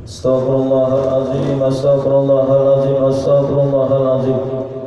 Astaghfirullahalazim, astaghfirullahalazim, astaghfirullahalazim.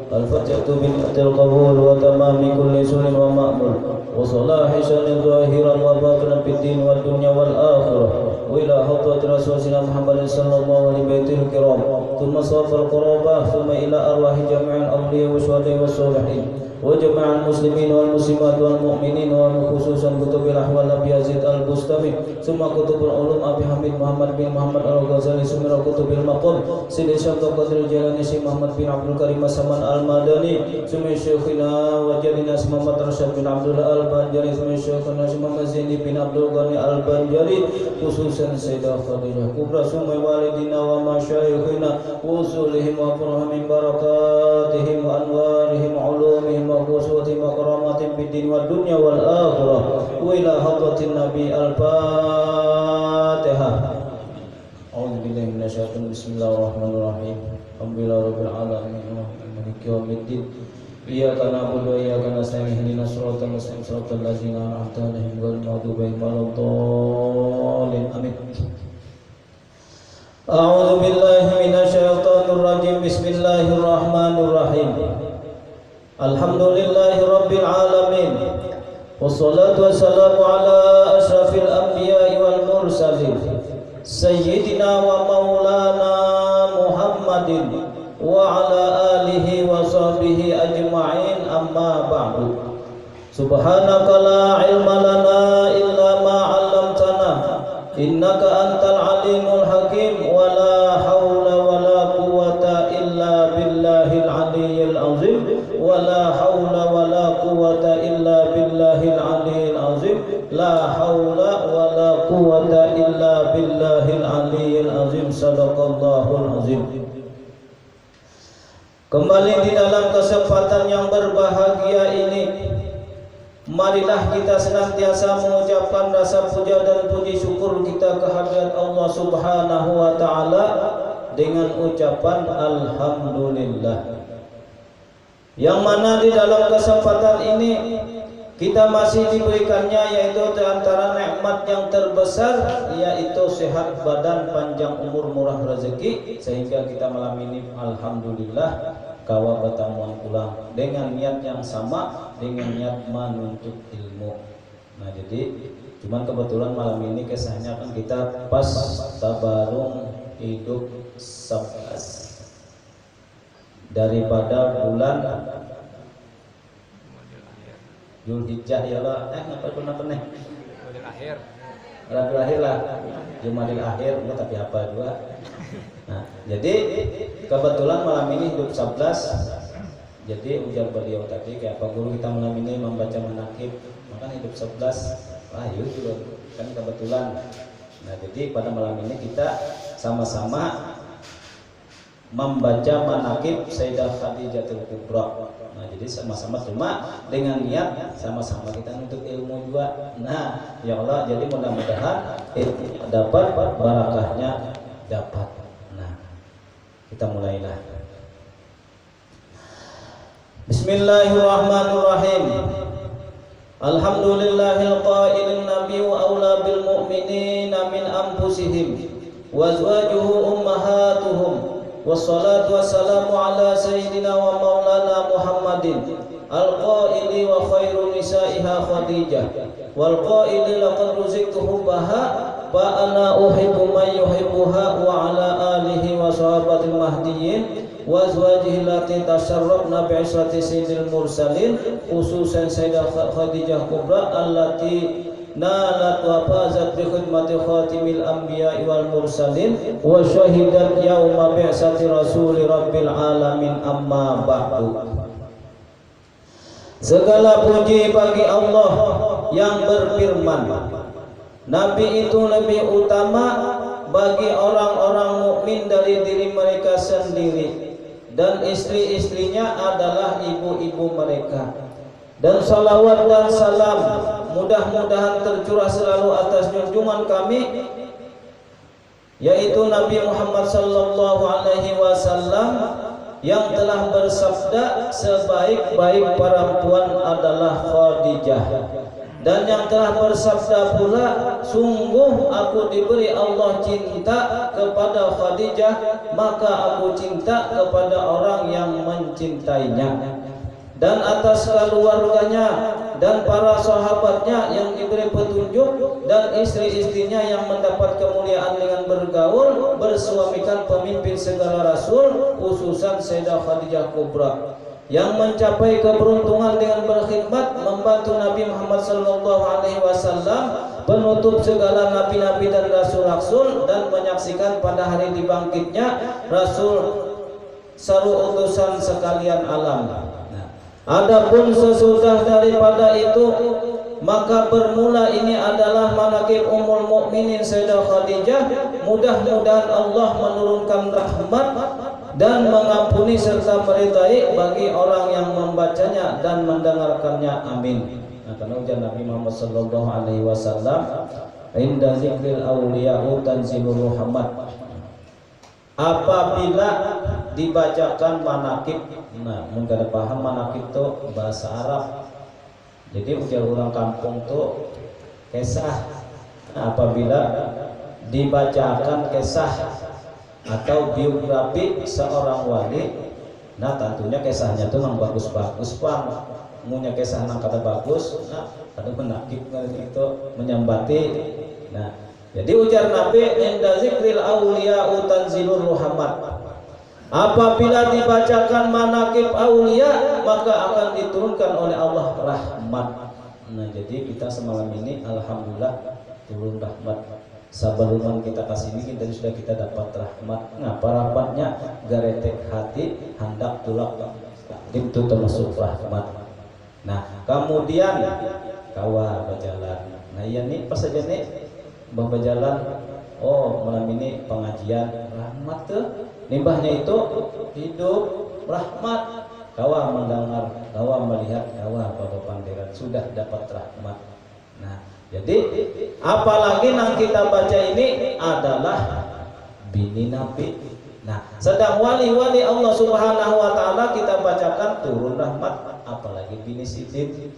Al-Fatihatu bil qabul wa tamami kulli sunin wa ma'mul wa salahi shanin zahiran wa batinan fid din wad dunya wal akhirah wa ila hadrat rasulina Muhammadin sallallahu alaihi baitil kiram thumma safal qurabah thumma ila arwahi jami'il awliya wa syuhada wa sholihin wa jama'al muslimin wal muslimat wal mu'minin wa khususan kutubil ahwal Nabi Yazid al-Bustami thumma kutubul ulum Abi Hamid Muhammad bin Muhammad al-Ghazali sumira kutubil maqam Sidi Syabda Qadir Jalani Syekh Muhammad bin Abdul Karim Saman al-Madani sumira Syekhina wa Jalina Muhammad Rasyid bin Abdullah al-Banjari sumira Syekhina Muhammad Zaini bin Abdul Ghani al-Banjari khususan Sayyidah Khadijah Kubra sumira walidina wa masyayikhina usulihim wa furhamim barakatihim wa anwarihim ulumihim wa quswatihim wa karamatim fid din wad dunya wal akhirah wa ila hadratin nabi al-Fatihah. A'udzubillahi minasyaitonir bismillahirrahmanirrahim. Alhamdulillahi rabbil alamin maliki yaumiddin. Iyyaka na'budu wa iyyaka nasta'in ihdinas siratal mustaqim siratal ladzina an'amta 'alaihim ghairil maghdubi 'alaihim waladdallin. Amin. A'udzu billahi minasyaitonir rajim. Bismillahirrahmanirrahim. Alhamdulillahi rabbil alamin. Wassalatu wassalamu ala asyrafil anbiya'i wal mursalin Sayyidina wa maulana Muhammadin wa ala alihi wa sahbihi ajma'in amma ba'du. Subhanaka la ilma lana illa ma 'allamtana innaka antal alimul hakim wa la haula wa la quwwata illa billahil aliyyil azim wa la haula wa la quwwata illa billahil aliyyil azim la haula wa la quwwata illa billahil aliyyil azim sadaqallahul azim. Kembali di dalam kesempatan yang berbahagia ini, marilah kita senantiasa mengucapkan rasa puja dan puji syukur kita kehadirat Allah Subhanahu wa taala dengan ucapan alhamdulillah. Yang mana di dalam kesempatan ini kita masih diberikannya yaitu di antara nikmat yang terbesar yaitu sehat badan, panjang umur, murah rezeki, sehingga kita malam ini alhamdulillah kawa bertamuan pulang dengan niat yang sama, dengan niat menuntut ilmu. Nah jadi cuman kebetulan malam ini kisahnya kan kita pas tabarung hidup 11 daripada bulan Zulhijjah ya Allah, ngapa pernah Jumadil akhir. Rabiul akhir lah, Jumadil akhir, tapi apa juga. Nah, jadi kebetulan malam ini hidup 11. Jadi ujar beliau tadi kayak apa guru kita malam ini membaca manakib, maka hidup 11. Wah, yuk kan kebetulan. Nah, jadi pada malam ini kita sama-sama membaca manakib Sayyidah Khadijatul Kubra. Nah, jadi sama-sama cuma dengan niat sama-sama kita untuk ilmu juga. Nah, ya Allah, jadi mudah-mudahan ilmu dapat, barakahnya dapat. Nah, kita mulailah. Bismillahirrahmanirrahim. Alhamdulillahil qailin nabiyyu aula bil mu'minina min anfusihim wa azwajuhu ummahatuhum. Wassalatu wassalamu ala sayyidina wa maulana Muhammadin al-qaili wa khairu nisaiha Khadijah wal qaili laqad ruziqtu hubbaha fa ana uhibbu man yuhibbuha wa ala alihi wa sahabatil mahdiyyin wa azwajihi allati tasharrafna bi israti sayyidil mursalin khususan Sayyidah Khadijah Kubra allati nalat wa fazat bi khidmati khatimil anbiya wal mursalin wa syahidat yauma bi'sati rasuli rabbil alamin amma ba'du. Segala puji bagi Allah yang berfirman, Nabi itu lebih utama bagi orang-orang mukmin dari diri mereka sendiri dan istri-istrinya adalah ibu-ibu mereka. Dan salawat dan salam mudah-mudahan tercurah selalu atas junjungan kami yaitu Nabi Muhammad sallallahu alaihi wasallam yang telah bersabda sebaik-baik perempuan adalah Khadijah, dan yang telah bersabda pula sungguh aku diberi Allah cinta kepada Khadijah, maka aku cinta kepada orang yang mencintainya. Dan atas keluarganya dan para sahabatnya yang diberi petunjuk, dan istri-istrinya yang mendapat kemuliaan dengan bergaul bersuamikan pemimpin segala rasul, khususan Sayyidah Khadijah Kubra, yang mencapai keberuntungan dengan berkhidmat membantu Nabi Muhammad SAW, penutup segala nabi-nabi dan rasul-rasul, dan menyaksikan pada hari dibangkitnya Rasul seru utusan sekalian alam. Adapun sesudah daripada itu, maka bermula ini adalah manaqib Ummul Mukminin Sayyidah Khadijah. Mudah-mudahan Allah menurunkan rahmat dan mengampuni serta meridai bagi orang yang membacanya dan mendengarkannya. Amin. Nah, karena ujar Nabi Muhammad sallallahu alaihi wasallam, inda zikril awliya'u tanzilur rahmat. Apabila dibacakan manaqib, nah mungkin ada paham manaqib itu bahasa Arab. Jadi ujar orang kampung tuh kisah. Nah, apabila dibacakan kisah atau biografi seorang wali, nah tentunya kisahnya tuh yang bagus-bagus, Bang. Punya kisah yang kata bagus, nah ada manaqib itu menyambati. Nah, jadi ujar Nabi, inda zikril awliya'u tanzilur rahmat. Apabila dibacakan manaqib aulia, maka akan diturunkan oleh Allah rahmat. Nah, jadi kita semalam ini alhamdulillah turun rahmat. Sebelum kita kasih ini dan sudah kita dapat rahmat. Nah, rahmatnya garetek hati, hendak tulak itu termasuk rahmat. Nah, kemudian kawa berjalan. Nah, iya nih pas saja nih berjalan. Oh, malam ini pengajian rahmat tuh. Limbahnya itu hidup rahmat. Kawa mendengar, kawa melihat, kawa Bapak Pangeran sudah dapat rahmat. Nah, jadi apalagi yang kita baca ini adalah bini Nabi. Nah, sedang wali-wali Allah Subhanahu wa taala kita bacakan turun rahmat, apalagi bini Sidin.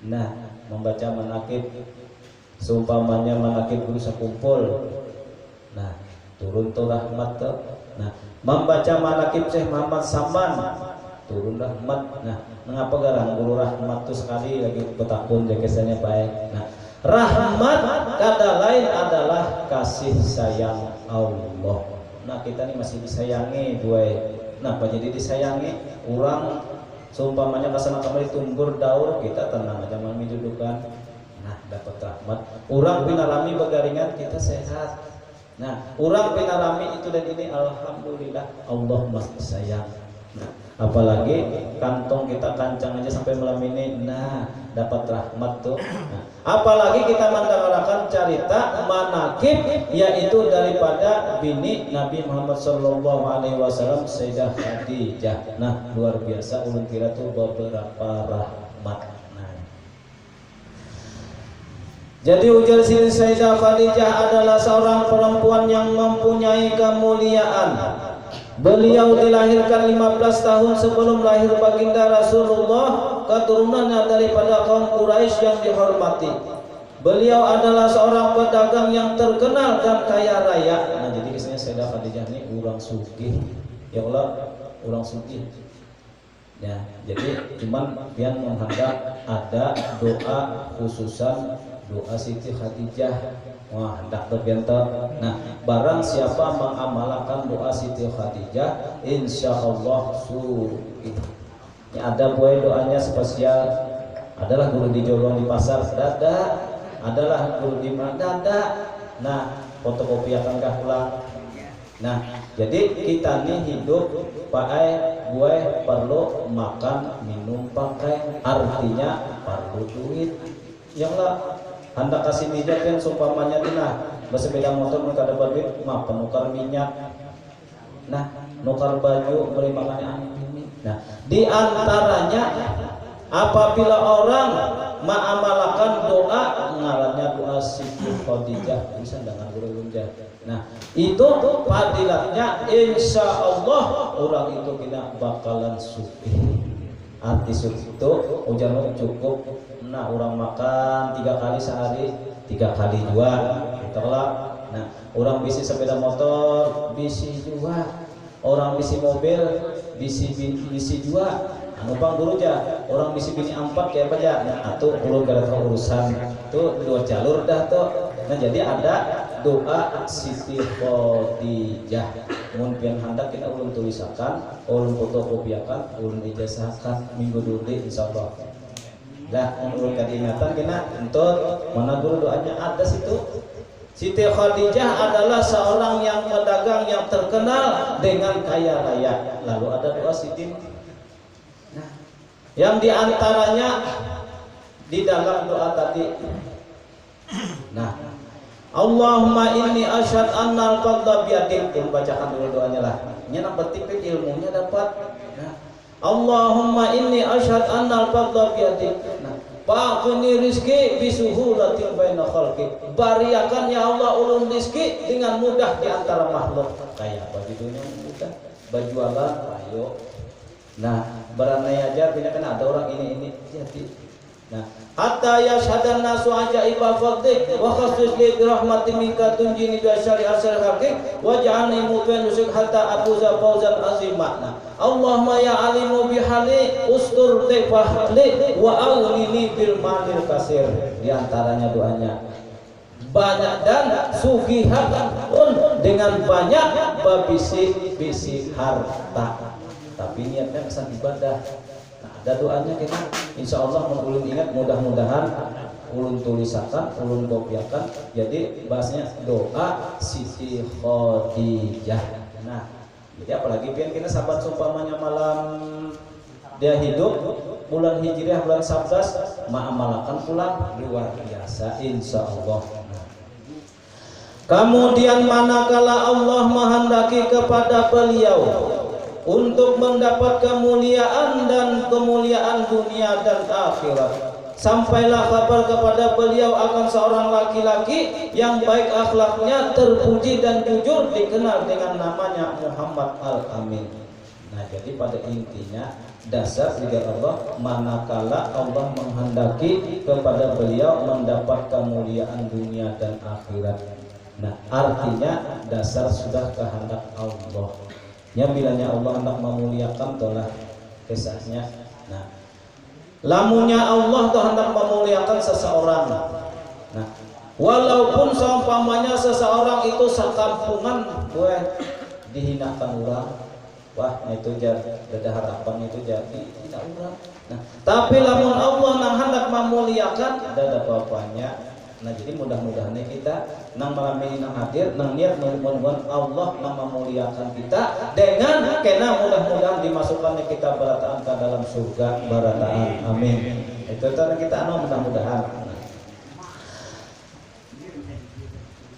Nah, membaca manaqib seumpamanya manaqib guru sekumpul. Nah, turun tuh rahmat tuh. Nah, membaca manaqib Syekh Muhammad Saman turun rahmat. Nah, mengapa garang guru rahmat tuh sekali lagi betapun kesannya baik. Nah, rahmat kata lain adalah kasih sayang Allah. Nah, kita nih masih disayangi gue. Nah, apa jadi disayangi? Orang seumpamanya kasana kamari tumbur daur, kita tenang aja mami dudukan. Nah, dapat rahmat. Orang pinalami begaringan, kita sehat. Nah, orang pinalami itu dan ini alhamdulillah Allah masih sayang. Nah, apalagi kantong kita kancang aja sampai malam ini, nah dapat rahmat tuh. Nah, apalagi kita mendengarkan cerita manaqib yaitu daripada bini Nabi Muhammad SAW Sayyidah Khadijah. Nah, luar biasa ulun kira tuh beberapa rahmat. Jadi ujar Sayyidah Khadijah adalah seorang perempuan yang mempunyai kemuliaan. Beliau dilahirkan 15 tahun sebelum lahir baginda Rasulullah, keturunannya daripada kaum Quraisy yang dihormati. Beliau adalah seorang pedagang yang terkenal dan kaya raya. Nah, jadi kisahnya Sayyidah Khadijah ini orang sugih. Ya Allah, orang sugih. Ya, jadi cuman pian menghendak ada doa khususan doa Siti Khadijah. Wah, hendak bergenta. Nah, barang siapa mengamalkan doa Siti Khadijah, insya Allah sugih. Ya, ada buah doanya spesial. Adalah guru di Jolong di pasar dada, adalah guru di mana dada. Nah, fotokopi akan kah pulang. Nah, jadi kita nih hidup pakai gue perlu makan, minum, pakai. Artinya perlu duit. Yang lah hendak kasih minyak kan seumpamanya tina bersepeda motor mereka dapat duit mah penukar minyak. Nah, nukar baju beli makannya ini. Nah, di antaranya apabila orang mengamalkan doa ngarannya doa Siti Khadijah bisa dengan guru lunjah. Nah, itu fadilatnya insya Allah orang itu kita bakalan sugih. Arti sugih itu ujar cukup. Nah, orang makan 3 kali sehari 3 kali jua ditolak. Nah, orang bisi sepeda motor bisi jua, orang bisi mobil bisi jua. Anu pangguru ja, orang bisi bini 4 kayak apa ja? Nah, atuh ulun kada urusan tuh 2 jalur dah tuh. Nah, jadi ada doa Siti Khadijah. Mun pian handak kita ulun tulisakan, ulun fotokopiakan, ulun ijazahkan minggu dulu insyaallah. Dah, ulun kadingatan kena entut mana dulu doanya ada situ. Siti Khadijah adalah seorang yang pedagang yang terkenal dengan kaya raya. Lalu ada doa Siti. Nah, yang diantaranya di dalam doa tadi. Nah, Allahumma inni asyhadu anna al-fadla biyadik. Bacakan dulu doanya lah. Nya betik ilmunya dapat. Nah, Allahumma inni asyhadu anna al-fadla biyadik. Nah, fa'qini rizki bisuhulatin baina khalqik. Bariakan ya Allah ulun rizki dengan mudah di antara makhluk. Kayak apa di dunia mudah? Berjualan ayo. Nah, beranai aja punya kan ada orang ini jadi. Nah, hatta yashhadan nasu ajaiba fadlik wa khasis li rahmatin minka tunjini bi syari'at syari'atik waj'alni mu'min usyik hatta afuza fawzan azima. Nah, Allahumma ya alimu bihali ustur defahli wa awlini bil malil kasir. Di antaranya doanya banyak dan sugihat dengan banyak babisi harta. Tapi niatnya kesan ibadah. Nah, ada doanya kita. Insya Allah ulun ingat mudah-mudahan ulun tulisakan, ulun kopiakan. Jadi bahasnya doa Siti Khadijah. Nah, jadi apalagi pian kita sahabat sumpamanya malam dia hidup bulan Hijriah bulan 11 ma'amalakan pulang luar biasa insya Allah. Kemudian manakala Allah menghendaki kepada beliau untuk mendapat kemuliaan dan kemuliaan dunia dan akhirat, sampailah kabar kepada beliau akan seorang laki-laki yang baik akhlaknya, terpuji dan jujur, dikenal dengan namanya Muhammad Al-Amin. Nah, jadi pada intinya dasar juga Allah manakala Allah menghendaki kepada beliau mendapat kemuliaan dunia dan akhirat. Nah, artinya dasar sudah kehendak Allah. Ya bilanya Allah hendak memuliakan tolah kisahnya. Nah, lamunya Allah tuh hendak memuliakan seseorang. Nah, walaupun seumpamanya seseorang itu sekampungan dihinakan orang, wah itu jadi ada harapan itu jadi tidak orang. Nah, tapi lamun Allah nang hendak memuliakan ada apa-apanya. Nah, jadi mudah-mudahan kita nang malam ini nang hadir nang niat mudah-mudahan Allah nang memuliakan kita dengan kena mudah-mudahan dimasukkannya kita barataan ke dalam surga barataan. Amin. Itu tanda kita anu mudah-mudahan.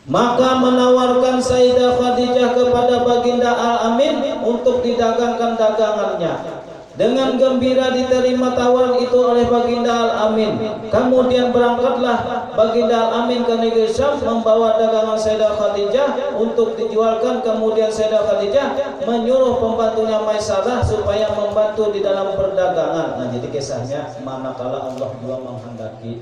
Maka menawarkan Sayyidah Khadijah kepada Baginda Al-Amin untuk didagangkan dagangannya. Dengan gembira diterima tawaran itu oleh Baginda Al-Amin. Kemudian berangkatlah Baginda Al-Amin ke negeri Syam membawa dagangan Sayyidah Khadijah untuk dijualkan. Kemudian Sayyidah Khadijah menyuruh pembantunya Maisarah supaya membantu di dalam perdagangan. Nah, jadi kisahnya manakala Allah juga menghendaki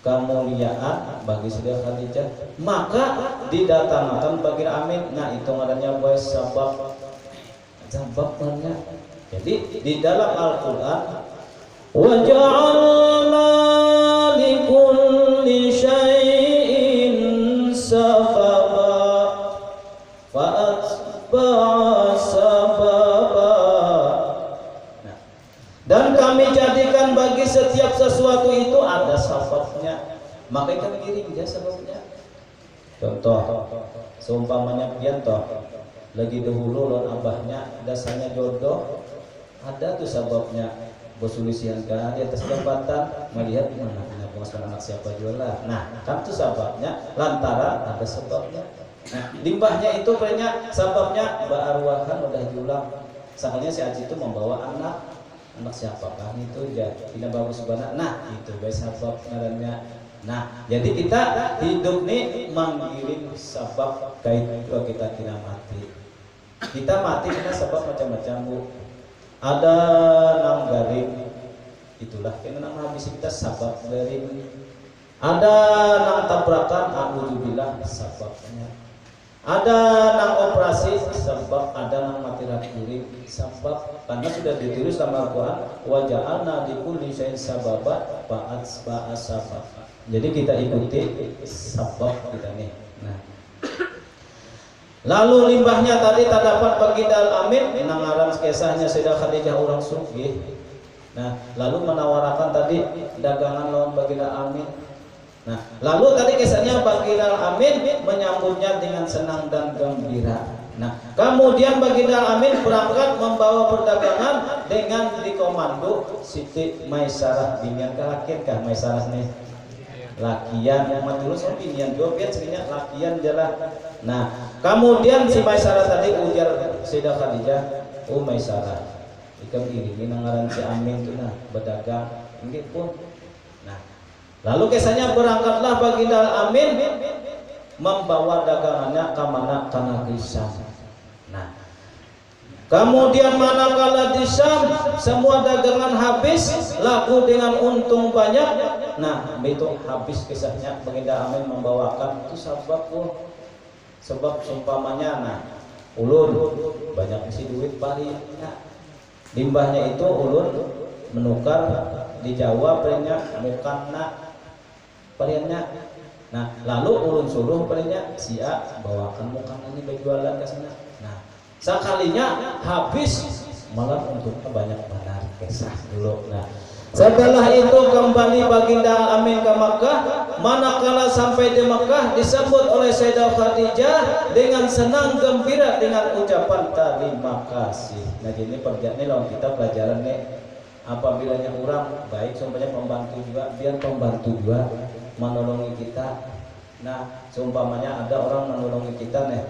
kemuliaan bagi Sayyidah Khadijah, maka didatangkan Baginda Amin. Nah, itu adanya buat sabab banyak. Jadi di dalam Al-Quran wa ja'alna likulli syai'in sababa fa'atba'a sababa. Nah, dan kami jadikan bagi setiap sesuatu itu ada sababnya, maka kami giring dia sebabnya. Contoh seumpamanya pian toh lagi dahulu lawan abahnya dasarnya jodoh, ada tuh sebabnya bersulisian kan di atas jabatan melihat mana punya penghasilan anak siapa jualan. Nah, kan itu sebabnya lantaran ada sebabnya. Nah, limbahnya itu banyak sebabnya berarwahan udah julang. Soalnya si Aji itu membawa anak siapakah itu jadi tidak bagus banget. Nah, itu guys sebab ngarannya. Nah, jadi kita hidup nih menggiring sebab kait kita tidak mati. Kita mati karena sebab macam-macam bu. Ada nang garing, itulah kena nang habis kita sabab garing. Ada nang tabrakan, alhamdulillah sebabnya. Ada nang operasi sebab, ada nang mati racun sebab, karena sudah ditulis dalam Al-Quran wa ja'alna likulli syai'in sababa ba'at sabab. Jadi kita ikuti sebab kita nih. Nah, lalu limbahnya tadi terdapat baginda Al-Amin nangaran kisahnya Sayyidah Khadijah orang sugih. Nah, lalu menawarkan tadi dagangan lawan baginda Al-Amin. Nah, lalu tadi kisahnya baginda Al-Amin menyambutnya dengan senang dan gembira. Nah, kemudian baginda Al-Amin berangkat membawa perdagangan dengan dikomando Siti Maisarah binian kalakir kah Maisarah nih lakian yang matulus binian joget sebenarnya lakian jalan. Nah, kemudian si Maisarah tadi ujar Sayyidah Khadijah, "Oh Maisarah, ikam ini nangaran si Amin tuh nah berdagang nggih pun." Nah, lalu kisahnya berangkatlah baginda Al-Amin membawa dagangannya ke mana kana Syam. Nah, kemudian manakala di Syam semua dagangan habis laku dengan untung banyak. Nah, itu habis kisahnya baginda Amin membawakan itu sebab seumpamanya nah ulun banyak isi duit bari. Nah, limbahnya itu ulun menukar di Jawa pernya mukanna periannya. Nah, lalu ulun suruh periannya sia bawakan mukanna ini berjualan ke sana. Nah, sekalinya habis malah untuk banyak benar kisah dulu. Nah, setelah itu kembali baginda Al-Amin ke Makkah. Manakala sampai di Makkah disambut oleh Sayyidah Khadijah dengan senang gembira dengan ucapan terima kasih. Nah, jadi perjalanan lawan kita pelajaran nih. Apabila orang baik sumpahnya pembantu juga, biar pembantu juga menolongi kita. Nah, seumpamanya ada orang menolongi kita nih,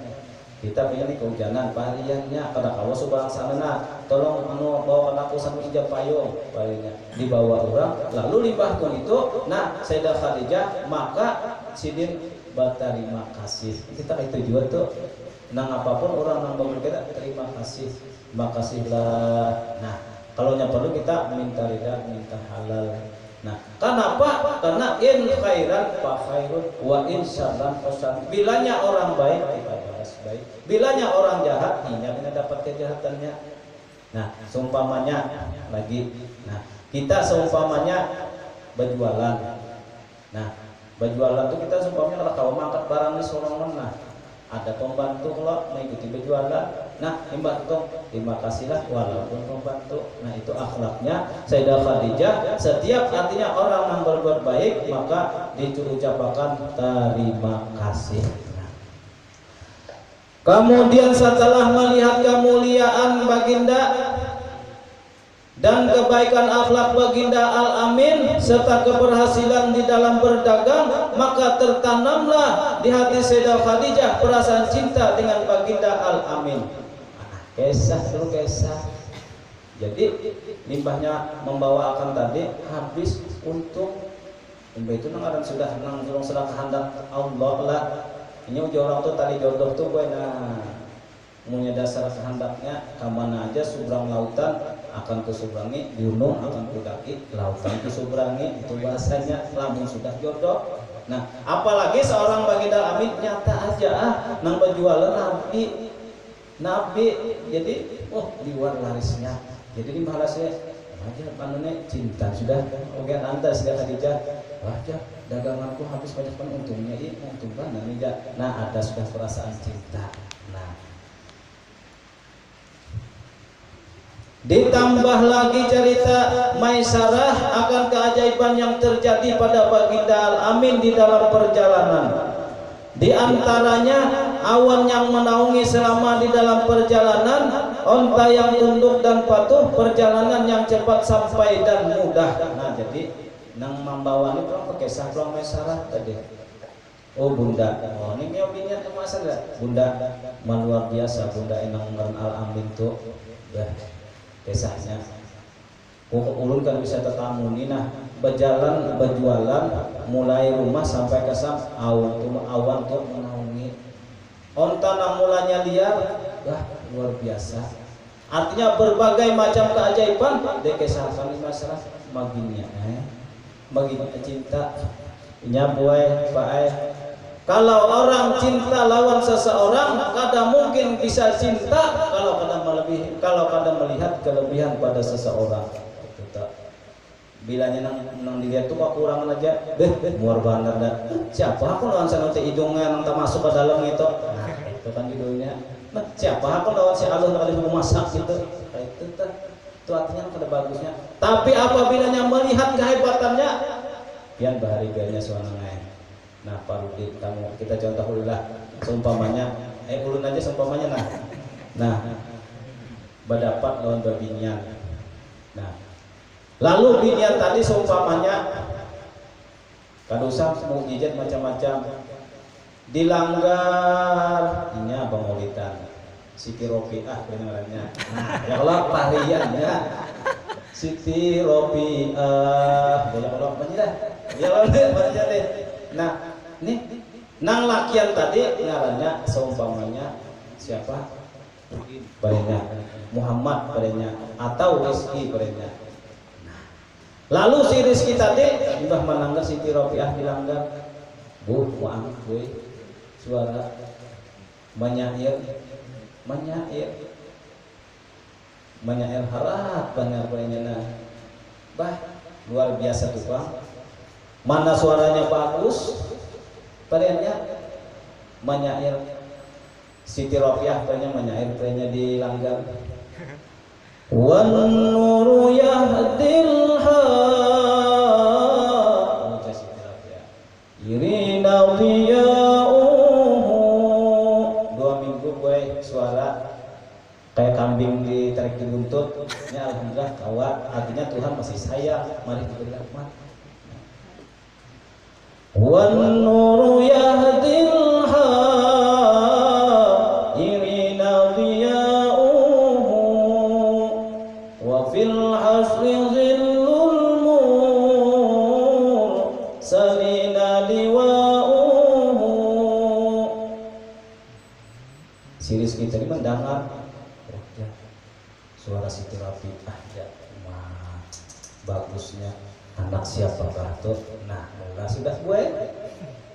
kita pilih kehujanan pariannya kada kawa subang sana tolong bawa aku satu ijab payung palingnya dibawa orang lalu limbahkan itu. Nah, Sayyidah Khadijah maka sidin berterima kasih. Kita itu juga tuh nang apapun orang nang bangun kita terima kasihlah. Nah, kalau perlu kita minta ridha, minta halal. Nah, kenapa? Karena in khairan fa khairun wa in syarran fa syarrun. Bilanya orang baik kita balas baik. Bilanya orang jahat kita dapat kejahatannya. Nah, seumpamanya lagi. Nah, kita seumpamanya berjualan. Nah, berjualan itu kita seumpamanya kalau mangkat barang di sorongan. Nah, ada pembantu kalau mengikuti berjualan. Nah, pembantu terima kasihlah walaupun pembantu. Nah, itu akhlaknya Sayyidah Khadijah. Setiap artinya orang yang berbuat baik maka diucapkan terima kasih. Kemudian setelah melihat kemuliaan baginda dan kebaikan akhlak baginda Al-Amin serta keberhasilan di dalam berdagang, maka tertanamlah di hati Sayyidah Khadijah perasaan cinta dengan baginda Al-Amin. Kisah dulu kisah. Jadi limbahnya membawa akan tadi habis untung. Limbah itu nang sudah kehendak Allah lah. Ini orang tuh tali jodoh tuh gue punya dasar kehendaknya kemana aja seberang lautan akan kesubrangi gunung akan kudaki lautan kesubrangi itu bahasanya lamun sudah jodoh. Nah, apalagi seorang baginda Amin nyata aja nang berjualan nabi jadi di luar larisnya jadi di malasnya aja panune cinta sudah oke anda sudah Khadijah wajah daganganku habis banyak pun untungnya ini untung kan nah ada sudah perasaan cinta. Nah, ditambah lagi cerita Maisarah akan keajaiban yang terjadi pada baginda Al-Amin di dalam perjalanan. Di antaranya awan yang menaungi selama di dalam perjalanan, onta yang tunduk dan patuh, perjalanan yang cepat sampai dan mudah. Nah, jadi nang membawa ini pulang pakai sablon Maisarah tadi. Oh bunda, ini nyobinya tuh masa enggak? Bunda luar biasa, bunda enang Al-Amin tuh. Ya, kisahnya. Ulun kan bisa tetamu nih, nah berjualan mulai rumah sampai ke Sam awan tuh menaungi. Onta nang mulanya liar, luar biasa. Artinya berbagai macam keajaiban dekesahkan masyarakat baginya, baginya cinta. Nya buai Pak. Kalau orang cinta lawan seseorang, kadang mungkin bisa cinta kalau kadang melihat kelebihan pada seseorang. Itu tak. Bilanya nang dilihat tuh kok kurang aja, muar banget dah. Siapa aku lawan sana teh hidungnya nang tak masuk ke dalam itu. Nah, itu kan judulnya. Nah, siapa aku lawan si alun kali mau masak gitu. Itu tak. Itu artinya kada bagusnya. Tapi apabila melihat kehebatannya, pian bahagianya suananya. Nah, Pak Rudi, kita contoh dulu lah. Seumpamanya, ulun aja seumpamanya nah, berdapat lawan babinian. Nah, lalu binian tadi seumpamanya, kada usah mukjizat macam-macam, dilanggar, ini abang maulidan, Siti Robiah kedengarannya. Nah, ya Allah pariannya, Siti Robiah, ya Allah apa dah? Ya Allah baca deh. Nah, nih nang lakian tadi ngarannya seumpamanya siapa? Barenya Muhammad barenya atau Rizki barenya. Lalu si Rizki tadi udah melanggar Siti Robiah dilanggar. Maaf boy, suara menyair harap banyak barenya bah luar biasa tuh Bang. Mana suaranya bagus, perenya menyair Siti Robiah perenya menyair perenya dilanggar. Wan nuru yahdil ha Siti Robiah irina liyauhu 2 minggu gue suara kayak kambing ditarik di buntut. Ya alhamdulillah kawan, artinya Tuhan masih sayang, mari diberi rahmat. Wan nuru yahdil hairina diyauhu wa fil hasri zillul mursalina liwauhu. Si Rizki tadi mendengar suara Siti Robiah bagusnya anak siapakah tuh. Nah, sudah gue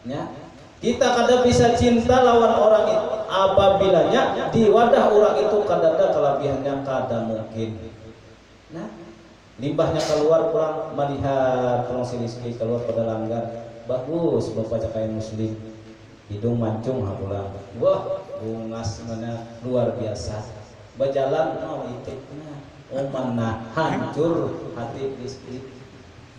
nya kita kada bisa cinta lawan orang itu apabila di wadah orang itu kada ada kelebihannya, kada mungkin. Nah, limbahnya keluar pulang melihat pulang si Rizki keluar pada langgar bagus bapak cakain muslim hidung mancung pulang wah bungas mana luar biasa berjalan itiknya mana hancur hati Rizki.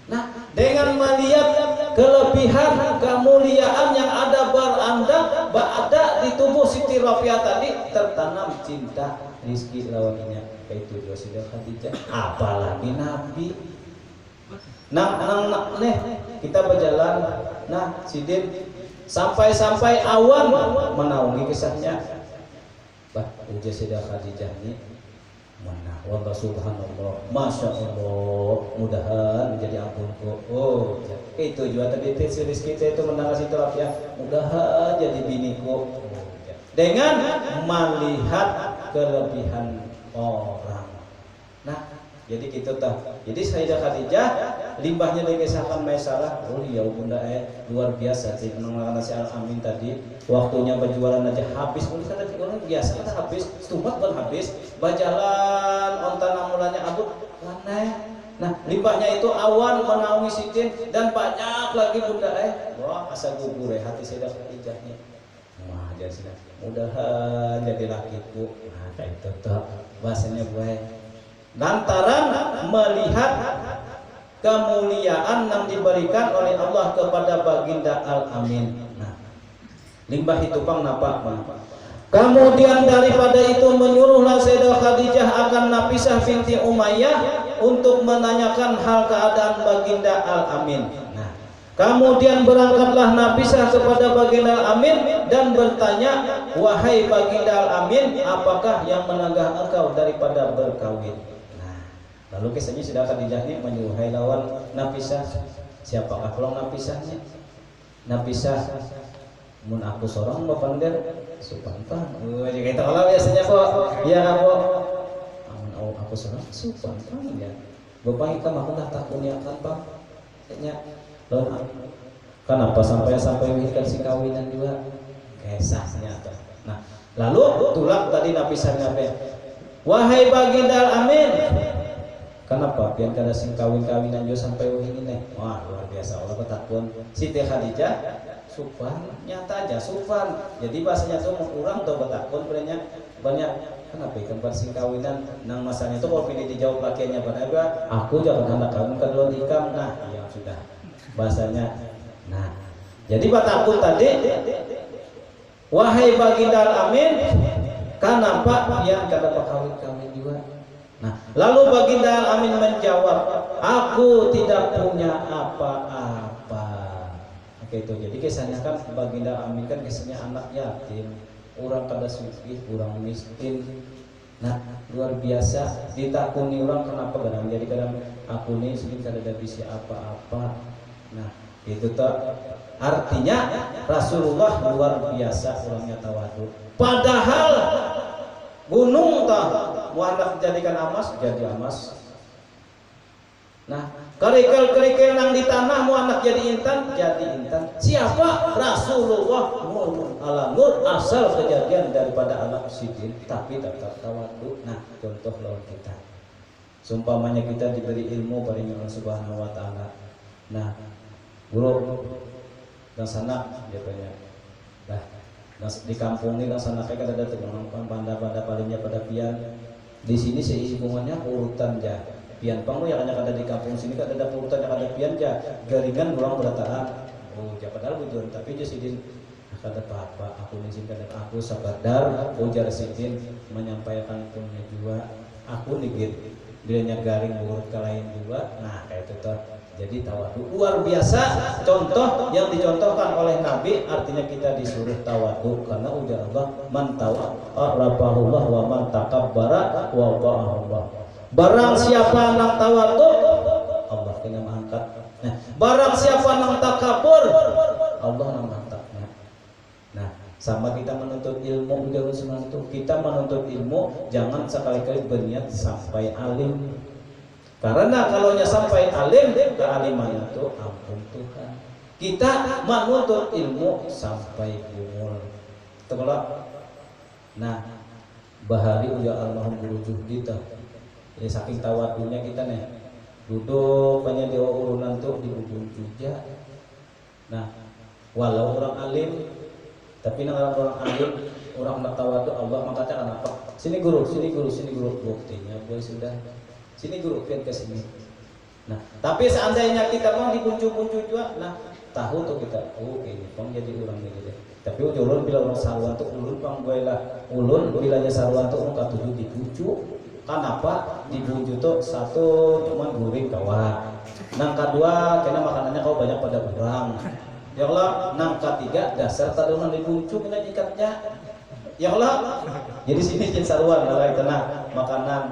Nah, dengan melihat kelebihan kemuliaan yang ada berada di tubuh Siti Robiah tadi, tertanam cinta Rizki lawannya yaitu Sayyidah Khadijah, apalagi Nabi. Nah, kita berjalan, nah Sidin sampai awan menaungi kisahnya. Bah, ujar Sayyidah Khadijah ini mana wallah subhanallah masya Allah mudahan menjadi ampunku. Itu juga tadi series kita itu menangasi terapi mudahan jadi biniku dengan melihat kelebihan orang. Nah, jadi gitu tah. Jadi Sayyidah Khadijah limbahnya dari kisahkan Maisarah. Ya bunda luar biasa sih mengenal si Al-Amin tadi. Waktunya berjualan aja habis. Mungkin kan orang biasa kan habis, stumat kan habis. Berjalan onta namulannya abut mana. Nah, limbahnya itu awan menaungi Sidin dan banyak lagi bunda wah asa gugur hati Sayyidah Khadijah nih. Wah, jadi mudahan jadi lakiku. Nah, kayak itu tuh bahasanya gue. Lantaran melihat kemuliaan yang diberikan oleh Allah kepada baginda Al-Amin. Nah, limbah itu pang napak bang. Kemudian daripada itu menyuruhlah Sayyidah Khadijah akan Nafisah binti Umayyah untuk menanyakan hal keadaan baginda Al-Amin. Nah, kemudian berangkatlah Nafisah kepada baginda Al-Amin dan bertanya, wahai baginda Al-Amin, apakah yang menegah engkau daripada berkawin? Lalu kisahnya Sayyidah Khadijah ini menyuruhai lawan Nafisah. Siapakah pulang Nafisahnya? Nafisah mun aku sorong bapak der supantan. Jika itu kalau biasanya kok ya kok mun aku sorong supantan ya. Bapak kita mah dah tak punya kan Pak. Nya lawan Kenapa sampai wihkan si kawinan juga? Kisahnya tuh. Nah, lalu tulak tadi napisan apa? Wahai baginda amin. Kenapa pian kada sing kawin-kawinan juga sampai ini? Wah, luar biasa. Allah ketakuan Siti Khadijah supan nyata aja supan. Jadi bahasanya tuh kurang tuh betakun banyak kenapa ikan sing kawinan nang masanya itu kalau pilih dijawab lakiannya pada aku jangan anak kawin kedua ikam. Nah, iya sudah bahasanya. Nah, jadi betakun tadi wahai baginda amin. Kenapa pian kada kawin-kawin juga? Nah, lalu baginda amin menjawab, aku tidak punya apa-apa. Oke itu. Jadi kisahnya kan baginda amin kan kisahnya anak yatim, orang kada sugih, orang miskin. Nah, luar biasa ditakuni orang kenapa kadang jadi kadang aku nih sedih kada ada bisa apa-apa. Nah, itu tuh artinya Rasulullah luar biasa orangnya tawadu. Padahal gunung tah muandak jadikan amas jadi amas. Nah, kerikil nang di tanah muandak jadi intan jadi intan. Siapa? Rasulullah nur ala nur, asal kejadian daripada anak sidin tapi tetap tawadu. Nah, contoh lawan kita. Sumpamanya kita diberi ilmu dari Allah Subhanahu wa taala. Nah, guru dan sana dia banyak. Nah, di kampung ini kan sana kayak ada teman-teman banda-banda palingnya pada pian. Di sini seisi hubungannya urutan ja. Pian pang yang hanya ada di kampung sini kan ada urutan yang ada pian ja. Garingan orang berataan. Oh, ja padahal bujuan tapi je sidin kada apa-apa aku izinkan aku sabadar ujar sidin menyampaikan punya jua aku nigit bilanya garing urut ke lain juga. Nah, kayak itu tuh. Jadi tawadu luar biasa. Contoh yang dicontohkan oleh Nabi artinya kita disuruh tawadu karena ujar Allah man tawaddarabahullah wa man takabbara wa Allah. Barang siapa nang tawadu Allah kena mengangkat. Nah, barang siapa nang takabur Allah nang mangkatnya. Nah, sama kita menuntut ilmu itu kita menuntut ilmu jangan sekali-kali berniat sampai alim. Karena kalau sampai alim, kealiman itu ampun Tuhan. Kita menuntut ilmu sampai umur. Telah. Nah, bahari uya almarhum guru kita. Jadi saking tawadunya kita nih, duduk banyak di urunan tuh di ujung juga. Nah, walau orang alim, tapi orang alim, orang nak tawadu Allah mengatakan apa? Sini guru buktinya boleh sudah. Sini guru pian ke sini. Nah, tapi seandainya kita mau dikuncu-kuncu juga, nah tahu tuh kita, oh ini pang jadi orang gitu deh. Tapi ulun bila orang sarwan tuh ulun pang gue lah, ulun bilanya sarwan tuh orang katuju dikuncu. Kenapa? Dikuncu tuh satu cuman guring kawan. Nang kedua, karena makanannya kau banyak pada kurang. Ya Allah, nang ketiga dasar tadunan dikuncu kena ikatnya. Ya Allah, jadi sini jenis sarwan kalau tenang makanan.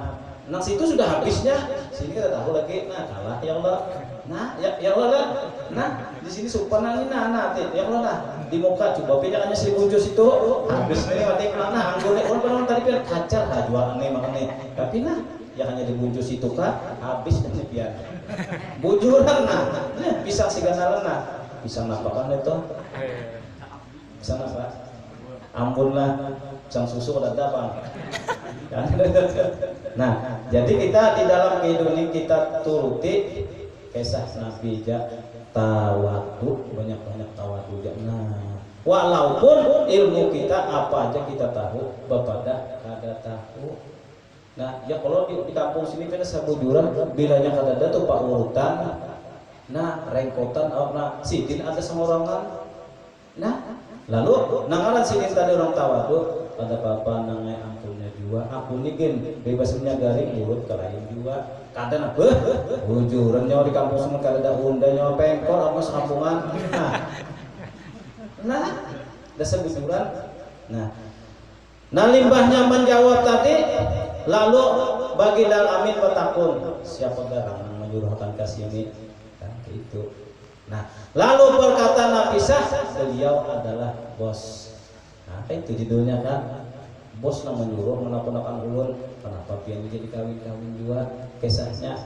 Nah situ sudah habisnya, sini kita tahu lagi, nah kalah ya Allah, nah ya Allah lah, nah di sini supanan ini nah ya Allah lah di muka coba pinjakannya si bujus itu habis nih mati mana anggurnya orang tadi pian kacar jual nih makanya tapi nah yang hanya di bujus itu kan habis nih pian bujuran nah bisa sih ganalan nah bisa napakan itu bisa napa ampun lah sang susu udah dapat. Nah, jadi kita di dalam kehidupan ini kita turuti kisah Nabi tawadu, banyak-banyak tawadu. Nah, walaupun ilmu kita apa aja kita tahu, bapada kada tahu. Nah, ya kalau di kampung sini kan sabujuran bilanya kada ada tuh pak urutan. Nah, rengkotan, nah sidin ada semorangan. Nah, lalu nangaran sidin tadi orang tawadu. Ada apa nangai ampunnya juga aku nikin bebasnya garing urut ke lain juga kadang apa bujuran nyawa di kampung semua kada ada unda nyawa pengkor apa sekampungan nah dasar bujuran nah limbahnya menjawab tadi lalu baginda amin bertakun siapa garang yang menyuruhkan kasih ini kan itu. Nah lalu berkata Nabi beliau adalah bos. Nah, itu judulnya kan bos yang menyuruh menampung ulun kenapa pian jadi kawin-kawin juga kisahnya.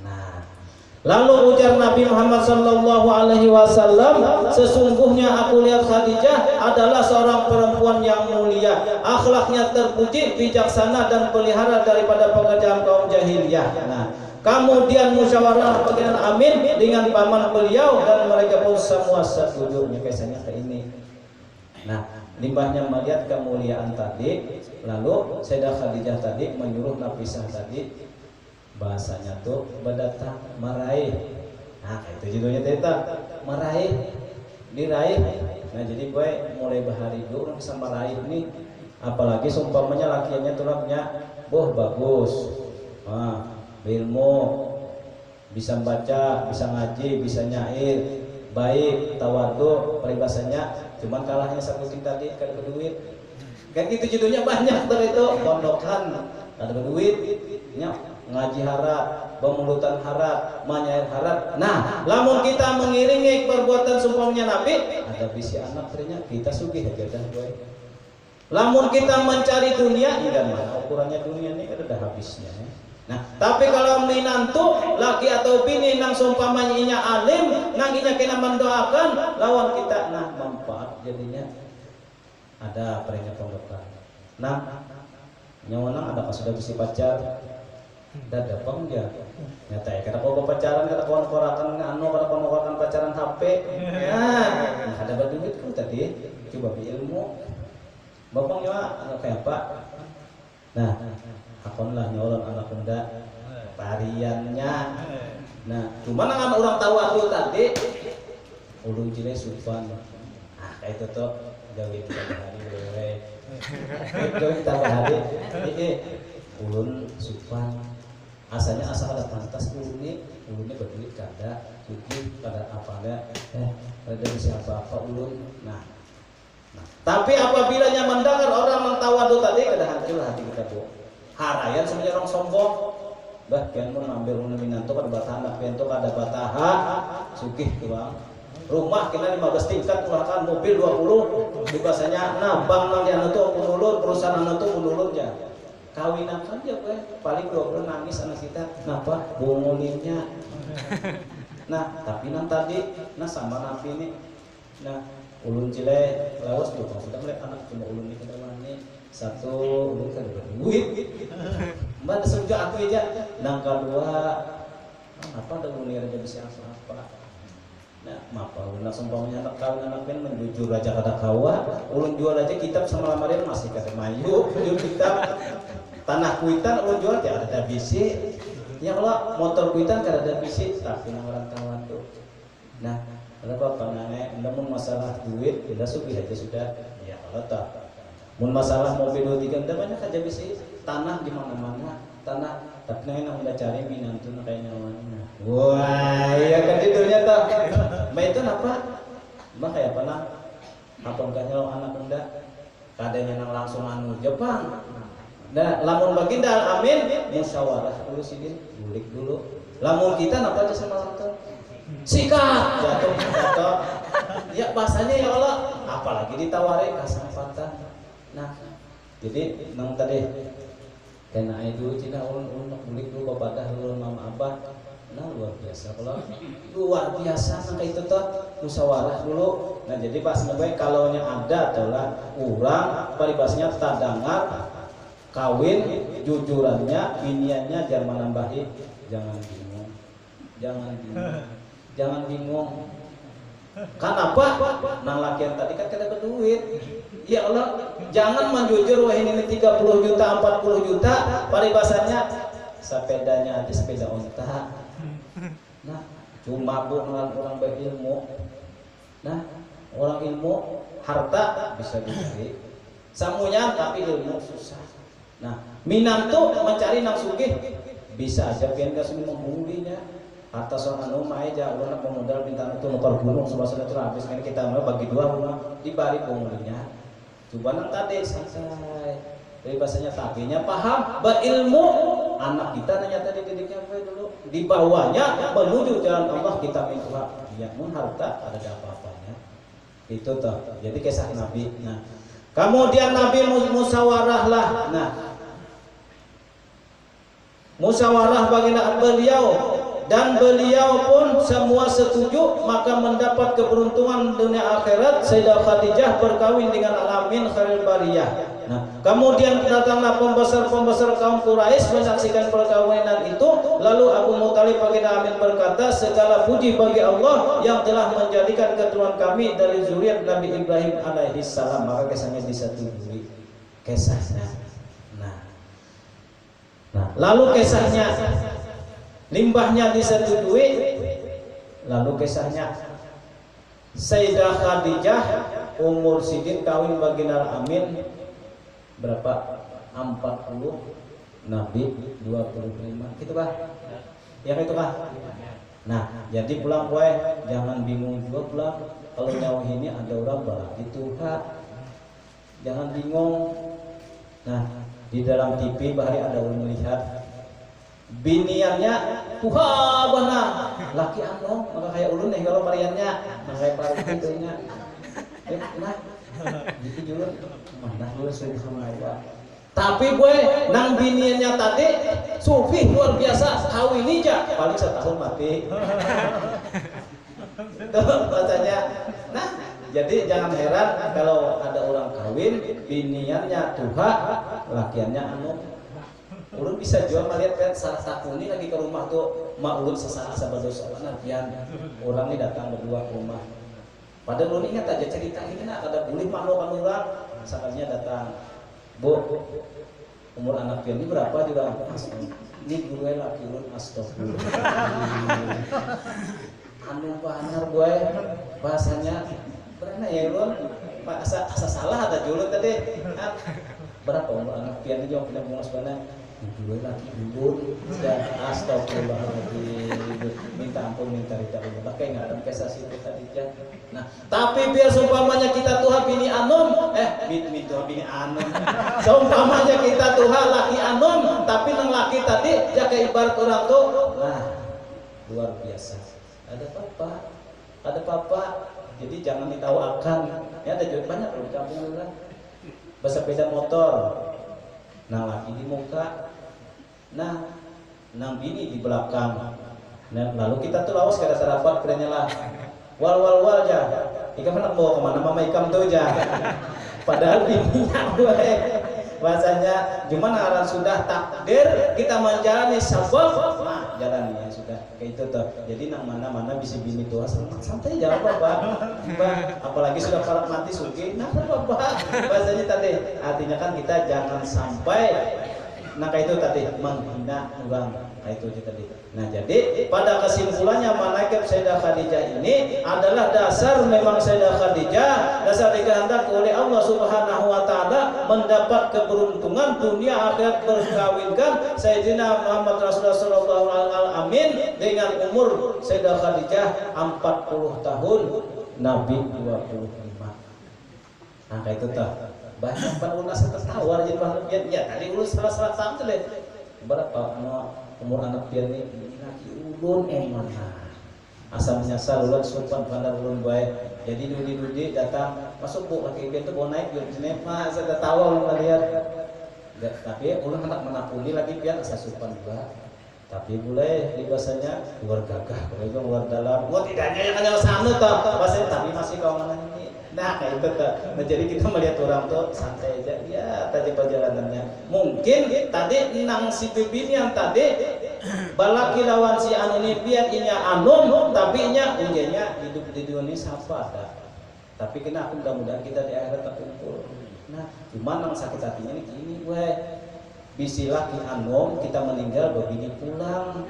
Nah Lalu ujar Nabi Muhammad sallallahu alaihi wasallam, sesungguhnya aku lihat Khadijah adalah seorang perempuan yang mulia, akhlaknya terpuji, bijaksana dan pelihara daripada pekerjaan kaum jahiliyah. Nah, kemudian musyawarah bagian amin dengan paman beliau dan mereka pun semua setuju. Biasanya ke ini. Nah, limbahnya melihat kemuliaan tadi, lalu Sayyidah Khadijah tadi menyuruh Nafisah tadi, bahasanya tuh berdatang meraih. Nah itu judulnya cerita meraih, diraih. Nah jadi gue mulai bahari dulu orang bisa meraih ini, apalagi seumpamanya lakiannya tulangnya boh bagus, ilmu, bisa baca, bisa ngaji, bisa nyair, baik, tawadu, peribahasanya cuman kalahnya satu tadi kada berduit. Kayak gitu judulnya banyak tuh itu pondokan ada berduit, ngaji harap, pemulutan harap, menyair harap. Nah, lamun kita mengiringi perbuatan sumpahnya Nabi, ada bisi anak ternyata kita sugih aja dah gue. Lamun kita mencari dunia, dan mana ukurannya dunia ini kan ada habisnya. Nah, tapi kalau minantu laki atau bini nang sumpamanya inya alim, nang inya kena mendoakan, lawan kita nah manfaat jadinya ada perenya penggerak. Nah, nyawana ada pas sudah bisi pacar. Dada pang dia nyata ya kata kau pacaran kata kawan korakan anu kata kawan korakan pacaran HP ya ada berduit kan tadi coba ilmu bapaknya anak kayak apa. Nah akon lah nyolong anak benda variannya. Nah cuman anak orang tahu aku tadi ulun cile supan kayak itu tuh jauhin hari boleh jauhin tambah hari ulun supan asalnya asal ada pantas ulunnya berduit kada suki kada apa ada siapa apa ulun. Nah tapi apabila nya mendengar orang mentawadu tadi kada hancur hati kita bu harayan semuanya orang sombong bah kian pun ambil ulun minanto kada batahan kian tu kada bataha suki tuang rumah kita 15 tingkat bahkan mobil 20 di bahasanya nah bang nang anu tu pun ulun perusahaan anu tu pun ulun ya kawinan aja gue paling 20 nangis anak kita kenapa bungulinnya. Nah tapi nang tadi nah sama nabi ini nah ulun cile lawas tuh sudah mulai anak cuma ulun ini kedua satu ulun kan berduit mbak sesudah aku aja nang kedua apa ada ulun aja bisa apa. Nah mapa ulun langsung bawanya anak kawin anak pin menjujur aja kada kawa ulun jual aja kitab sama lamarin masih kada mayu jual kitab. Tanah kuitan ulun jual tidak ada bisi. Ya kalau motor kuitan kada ada bisi tapi nang orang kawan tuh. Nah, kenapa panane namun masalah duit tidak sugih aja sudah. Ya kalau tak. Mun masalah mobil 23 banyak aja bisi. Tanah di mana-mana, tanah tapi nang udah cari minantu kayak nyawana. Wah, iya kan judulnya tuh. Mbak itu apa? Mbak kayak apa nah? Apa enggak nyalo anak muda? Kadanya nang langsung anu Jepang. Nah, lamun baginda amin, musyawarah dulu sidin, bulik dulu. Lamun kita apa aja sama lantar? Sikat, jatuh. Ya bahasanya ya Allah, apalagi ditawarin kasar patah. Nah, jadi nang tadi kena itu cina ulun bulik dulu babadah ulun mama abah. Nah luar biasa kalau luar biasa nang itu tuh musyawarah dulu. Nah jadi pas ngebaik kalau nya ada adalah urang paribasnya tadangar kawin jujurannya biniannya jangan menambahi jangan bingung kenapa nang lakian tadi kan kada berduit ya Allah jangan menjujur wah ini 30 juta 40 juta paribasanya sepedanya aja sepeda onta. Nah cuma orang berilmu. Nah orang ilmu harta bisa dicari samunya tapi ilmu susah. Nah, minantu mencari nang sugih bisa aja pian kasih membulinya. Harta soal anu mah aja ulun pemodal bintang itu nukar gunung suasana itu habis kan kita mau bagi dua rumah dibari pengulinya. Coba nang tadi santai. Dari bahasanya takinya paham, berilmu. Anak kita nanya tadi didiknya apa dulu. Di bawahnya menuju jalan Allah kita minta. Ya mun harta ada apa-apanya. Itu toh. Jadi kisah Nabi. Nah, kemudian Nabi musyawarah lah. Nah, musyawarah baginda beliau dan beliau pun semua setuju, maka mendapat keberuntungan dunia akhirat. Sayyidah Khadijah berkawin dengan Al-Amin Khairul Bariyah. Nah, kemudian datanglah pembesar-pembesar kaum Quraisy menyaksikan perkawinan itu. Lalu Abu Muthalib baginda Amin berkata, segala puji bagi Allah yang telah menjadikan keturunan kami dari zuriat Nabi Ibrahim alaihi salam. Maka kisahnya disetujui, kisahnya. Nah, lalu kisahnya, limbahnya disetujui. Lalu kisahnya, Sayyidah Khadijah umur sidin kawin baginda Amin berapa? 40, Nabi 25. Gitu kah? Ya itu kah? Nah, jadi pulang poe jangan bingung juga pulang. Kalau nyawa ini ada orang balaki Tuhan, jangan bingung. Nah, di dalam TV bahari ada orang melihat biniannya Tuhan bana laki anu, maka kayak ulun nih kalau variannya, nah kayak paru itunya. Nah, gitu juga. Mana dulu subhanallah. Tapi gue nang biniannya tadi sufi luar biasa, kawin aja paling setahun mati. Tuh bacanya. Nah, jadi jangan heran kalau ada orang kawin biniannya Tuhan, lakiannya anu. Ulun bisa jual melihat salah satu ini lagi ke rumah tuh, mak ulun sesaat sabadosa nantian orang ini datang berdua ke rumah. Padahal ulun ingat aja cerita ini, nak ada boleh makhluk anu orang, sakalnya datang, Bu, umur anak pian ini berapa juga? Ini gue laki ulun, astagfirullah. Anu panar gue bahasanya berana ya ulun, asa salah ada julun tadi. Berapa umur anak pian ini yang punya bunga sebenarnya? Gue lagi dulu dan astagfirullahaladzim, minta ampun, minta ridha Allah. Pakai nggak ada kisah situ tadi kan? Nah, tapi biar seumpamanya kita Tuhan bini anum, bini anum. Seumpamanya kita Tuhan laki anum, tapi nang laki tadi jaga ibarat orang tuh, nah luar biasa. Ada papa. Jadi jangan ditawakan. Ya ada juga banyak loh di kampung orang. Bersepeda motor. Nah laki di muka, nah nang bini di belakang. Nah lalu kita tuh lawas kada sarapat kerennya lah, wal ja, ikam nak bawa kemana mama ikam tuh ja. Padahal bininya gue, bahasanya cuma aran sudah takdir kita menjalani sabab, nah jalannya sudah kayak itu tuh. Jadi nang mana bisa bini tua santai jawab bapak, apalagi sudah para mati suki, nah bapak. Bahasanya tadi artinya kan kita jangan sampai, nah kayak itu tadi menghina orang, kayak itu tadi. Nah jadi pada kesimpulannya manaqib Sayyidah Khadijah ini adalah dasar, memang Sayyidah Khadijah dasar dikehendaki oleh Allah Subhanahu wa taala mendapat keberuntungan dunia akhirat, berkawinkan Sayyidina Muhammad Rasulullah sallallahu alaihi wasallam dengan umur Sayyidah Khadijah 40 tahun, Nabi 25. Nah kayak itu tuh. Banyak penulis tertawar jadi bahan ya tadi ulun salah tahun tuh berapa umur anak pian ini laki ulun mana asal menyasar ulun sopan pandang ulun baik. Jadi dudi datang masuk Bu laki pian tuh mau naik di sini mah saya tawa ulun melihat. Tapi ulun anak menapuni lagi pian asal sopan juga. Tapi boleh di bahasanya luar gagah, kalau luar dalam. Wah tidaknya yang ada sana tuh, bahasanya tapi masih kau mana ini. Nah kayak itu tuh. Nah jadi kita melihat orang tuh santai aja, ya tadi perjalanannya. Mungkin tadi nang si bibin yang tadi balaki lawan si anu ini biar inya anum, tapi inya ujiannya hidup di dunia siapa ada. Tapi kena mudah-mudahan kita di akhirat terkumpul. Nah cuma nang sakit hatinya ini gini, weh. Bisi laki anom kita meninggal berbini pulang,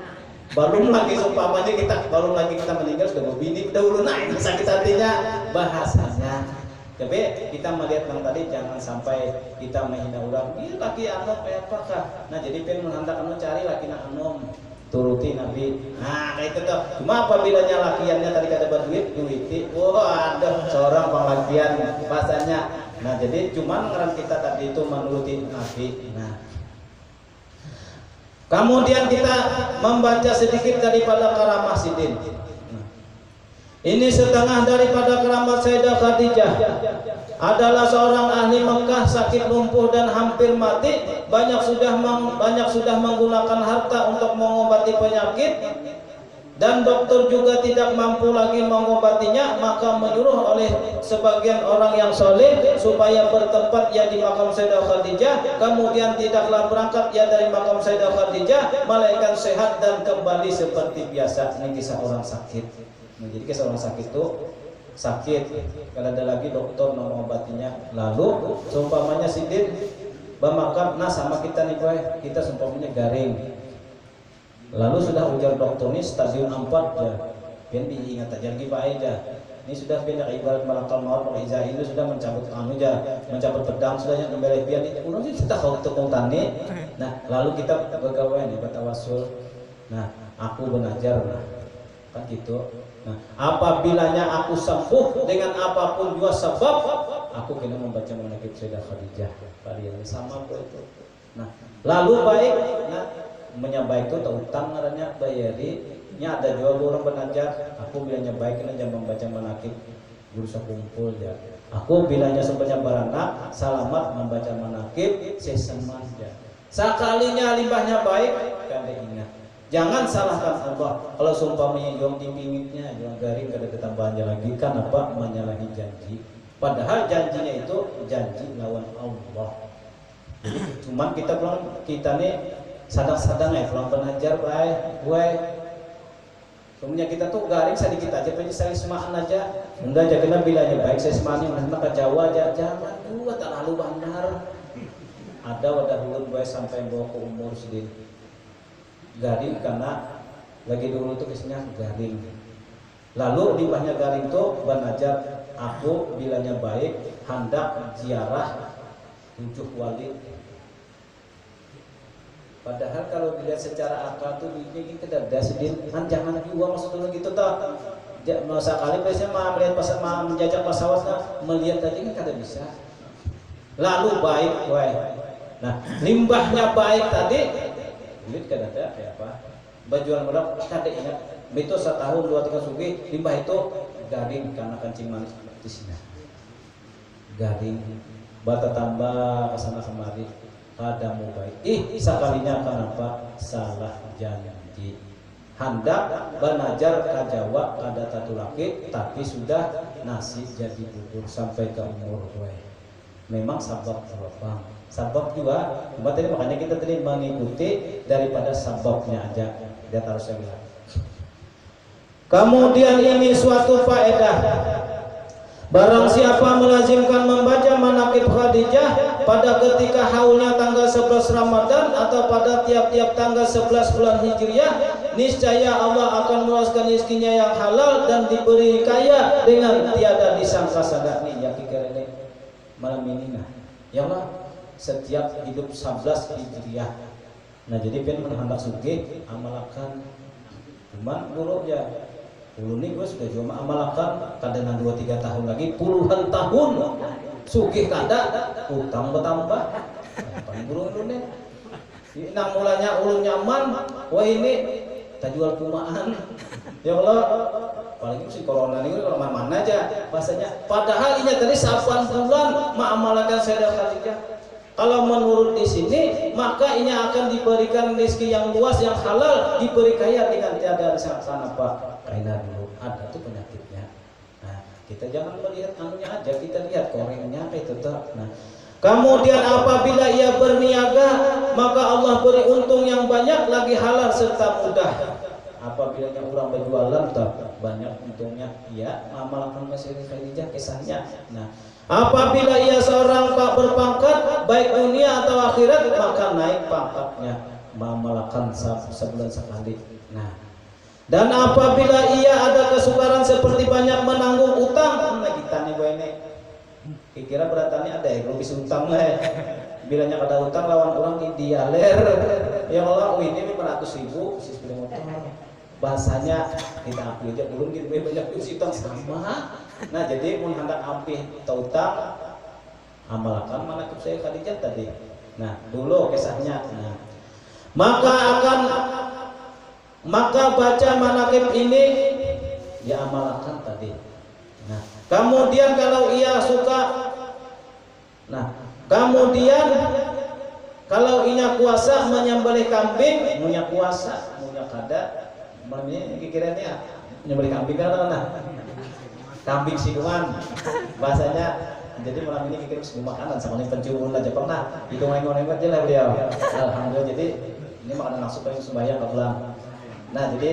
belum lagi seumpamanya kita meninggal sudah berbini dahulu, nah ini sakit hatinya bahasanya. Tapi kita melihat yang tadi jangan sampai kita menghina orang, ini laki anom kayak apakah? Nah jadi pengen menghantar anom cari laki anom turuti Nabi. Nah kayak itu tuh. Cuma apabila lakiannya tadi kata berduit, wah ada seorang pengajian bahasanya. Nah jadi cuma ngeran kita tadi itu menuruti Nabi. Nah kemudian kita membaca sedikit daripada karamah sidin. Ini setengah daripada keramat Sayyidah Khadijah. Adalah seorang ahli Mekah, sakit lumpuh dan hampir mati. Banyak sudah menggunakan harta untuk mengobati penyakit. dan dokter juga tidak mampu lagi mengobatinya, maka menyuruh oleh sebagian orang yang soleh supaya bertempat ya di makam Sayyidah Khadijah. Kemudian tidaklah berangkat ya dari makam Sayyidah Khadijah, melainkan sehat dan kembali seperti biasa. Ini kisah orang sakit. Nah, jadi kisah orang sakit itu sakit, kalau ada lagi dokter mengobatinya. Lalu seumpamanya sidin bamakan, nah sama kita nih boy, kita seumpamanya garing. Lalu sudah ujar dokter ini stadium 4 ya, biar diingat aja lagi Pak aja. Ini sudah pindah ibarat malakal maut pakai izah ini sudah mencabut anu aja, mencabut pedang sudahnya kembali biar ini urang sih kita kau tekung tani. Nah, lalu kita bergawean di tawasul. Nah, aku benajar nah. Kan gitu. Nah, apabilanya aku sembuh dengan apapun juga sebab, aku kena membaca manaqib Sayyidah Khadijah. Kalian sama apa itu. Nah, lalu baik nah menyabaik itu tak utang ngarannya bayari nya ada juga orang benajar. Aku bilanya baik kena jam membaca manaqib guru kumpul ya. Aku bilanya sebanyak baranak selamat membaca manaqib seseman ya. Sekalinya limbahnya baik kan ingat. Jangan salahkan Allah. Kalau sumpahnya yang dipingitnya yang garing kada ketambahannya lagi kan apa menyalahi janji. Padahal janjinya itu janji lawan Allah. Cuman kita pulang kita nih sadang-sadang ya pulang penajar baik, gue. Semuanya kita tuh garing sedikit aja, pengen saya semaan aja. Enggak aja kena bilanya baik saya semaan yang ke Jawa aja, jangan dua tak lalu bandar. Ada wadah ulun gue sampai bawa ke umur sedih. Garing karena lagi dulu tuh kisahnya garing. Lalu limbahnya garing tuh banajar aku bilanya baik hendak ziarah 7 wali. Padahal kalau dilihat secara akal tuh ini kita ada sedih kan jangan lagi uang maksud dulu gitu toh. Masa kali biasanya mah melihat pasar mah menjajak pesawat nah, melihat tadi kan kada bisa. Lalu baik baik. Nah, limbahnya baik tadi duit kan ada kayak apa? Bajuan modal kada ingat. Itu setahun 2-3 sugi limbah itu garing karena kencing manis di sini. Garing bata tambah kesana kemari. Kadamu baik. Sekalinya kenapa salah janji. Hendak banajar ka Jawa kada tatu laki tapi sudah nasi jadi bubur sampai ke umur gue. Memang sabab teropang. Sabab juga, makanya kita tadi mengikuti daripada sababnya aja. Dia harus lihat. Kemudian ini suatu faedah. Barang siapa melazimkan membaca manaqib Khadijah pada ketika haulnya tanggal 11 Ramadan atau pada tiap-tiap tanggal 11 bulan Hijriah, niscaya Allah akan meluaskan rezekinya yang halal dan diberi kaya dengan tiada disangka-sangka. Nih ya kira ini malam ini nah. Ya Allah, setiap hidup 11 Hijriah. Nah, jadi pengen hendak sugih amalakan. Cuman dulu ya dulu nih gue sudah cuma amalkan kadang 2-3 tahun lagi puluhan tahun sugih kada utang bertambah paling burung dulu nih nang mulanya ulun nyaman wah ini tak jual kumaan ya Allah paling si corona ini kalau mana aja bahasanya padahal ini tadi 8 bulan ma'amalkan Sayyidah Khadijah. Kalau menurut di sini maka ini akan diberikan rezeki yang luas yang halal diberi kaya dengan tiada sana apa karena dulu ada tuh penyakitnya. Nah kita jangan melihat anunya aja kita lihat korengnya kayak tetap. Nah kemudian apabila ia berniaga maka Allah beri untung yang banyak lagi halal serta mudah. Apabila yang orang berjualan tak banyak untungnya ya amalkan Sayyidah Khadijah kisahnya. Nah apabila ia seorang pak berpangkat baik dunia atau akhirat maka naik pangkatnya mengamalkan sebulan sekali. Nah dan apabila ia ada kesukaran seperti banyak menanggung utang, nah kita nih gue ini kira beratanya ada ya kalau bisa utang lah. Bilanya ada utang lawan orang dialer ya Allah ini 500.000 si sepeda motor bahasanya kita ambil aja belum gitu banyak utang sama. Nah jadi mun hendak ampih utang amalkan manaqib Sayyidah Khadijah tadi. Nah dulu kisahnya. Nah maka baca manaqib ini ya amalkan tadi. Nah kemudian kalau ia suka, nah kemudian kalau inya kuasa menyembelih kambing, punya kuasa, punya kada malam ini kikirannya nyembeli kambing kan nah. Kambing siluman bahasanya. Jadi malam ini kikir semua makanan sama nih penciuman aja pernah hitung ngomong aja lah beliau. Alhamdulillah jadi ini makanan langsung paling sembahyang kebelang. Nah jadi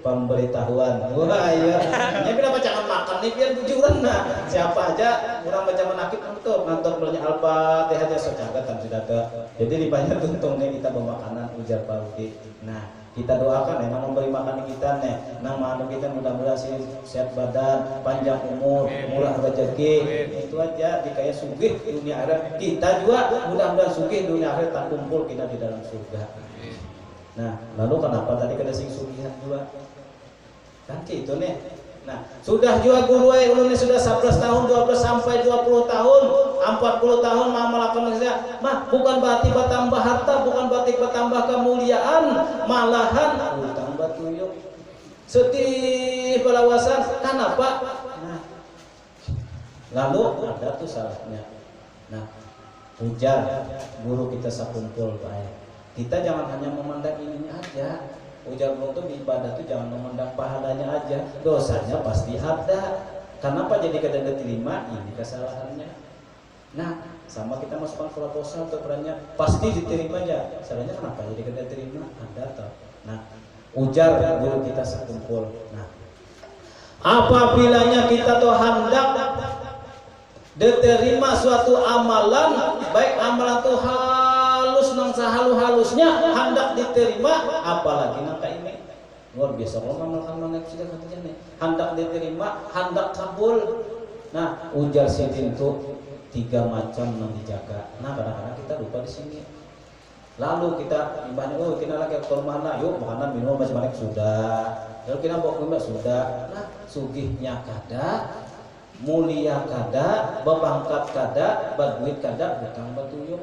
pemberitahuan. Wah iya. Ini kenapa jangan makan nih biar bujuran nah. Siapa aja kurang baca menakib untuk ngantor belanja Al-Fatihah aja socagat kan sudah ke. Jadi dibanyak untungnya kita bawa makanan ujar Pak Rudi. Nah kita doakan ya, nang memberi makan kita nih, nang manu kita mudah-mudahan sehat badan, panjang umur, murah rezeki. Itu aja dikaya sugih dunia akhirat. Kita juga mudah-mudahan sugih dunia akhirat tak kumpul kita di dalam surga. Nah, lalu kenapa tadi kada sing sugihan juga? Kan gitu nih. Nah, sudah juga guru ulun sudah 11 tahun, 12 sampai 20 tahun, 40 tahun melakukan saya. Mah, bukan berarti bertambah harta, bukan berarti bertambah kemuliaan, malahan utang batuyuk. Setih pelawasan, kenapa? Nah, lalu ada tuh salahnya. Nah, ujar guru kita sakumpul baik. Kita jangan hanya memandang ininya aja. Ujar guru tuh di ibadah tuh jangan memandang pahalanya aja, dosanya pasti ada. Kenapa jadi kada diterima? Ini kesalahannya. Nah, sama kita masukkan proposal ke perannya pasti diterima aja. Salahnya kenapa jadi kada diterima? Ada toh. Nah, ujar guru kita sekumpul. Nah, apabila kita tuh hendak diterima suatu amalan, baik amalan tuh halus nang sahalus-halusnya hendak diterima, apalagi nang ini luar biasa kalau ngamalkan mana sudah katanya nih hendak diterima, hendak kabul. Nah, ujar sidin tuh 3 macam nang dijaga. Nah, kadang-kadang kita lupa di sini. Lalu kita ibadah, oh kita lagi ke mana, yuk makanan minum macam-macam sudah. Lalu kita bawa kumba sudah. Nah, sugihnya kada, mulia kada, bebangkat kada, berduit kada, hutang batuyuk.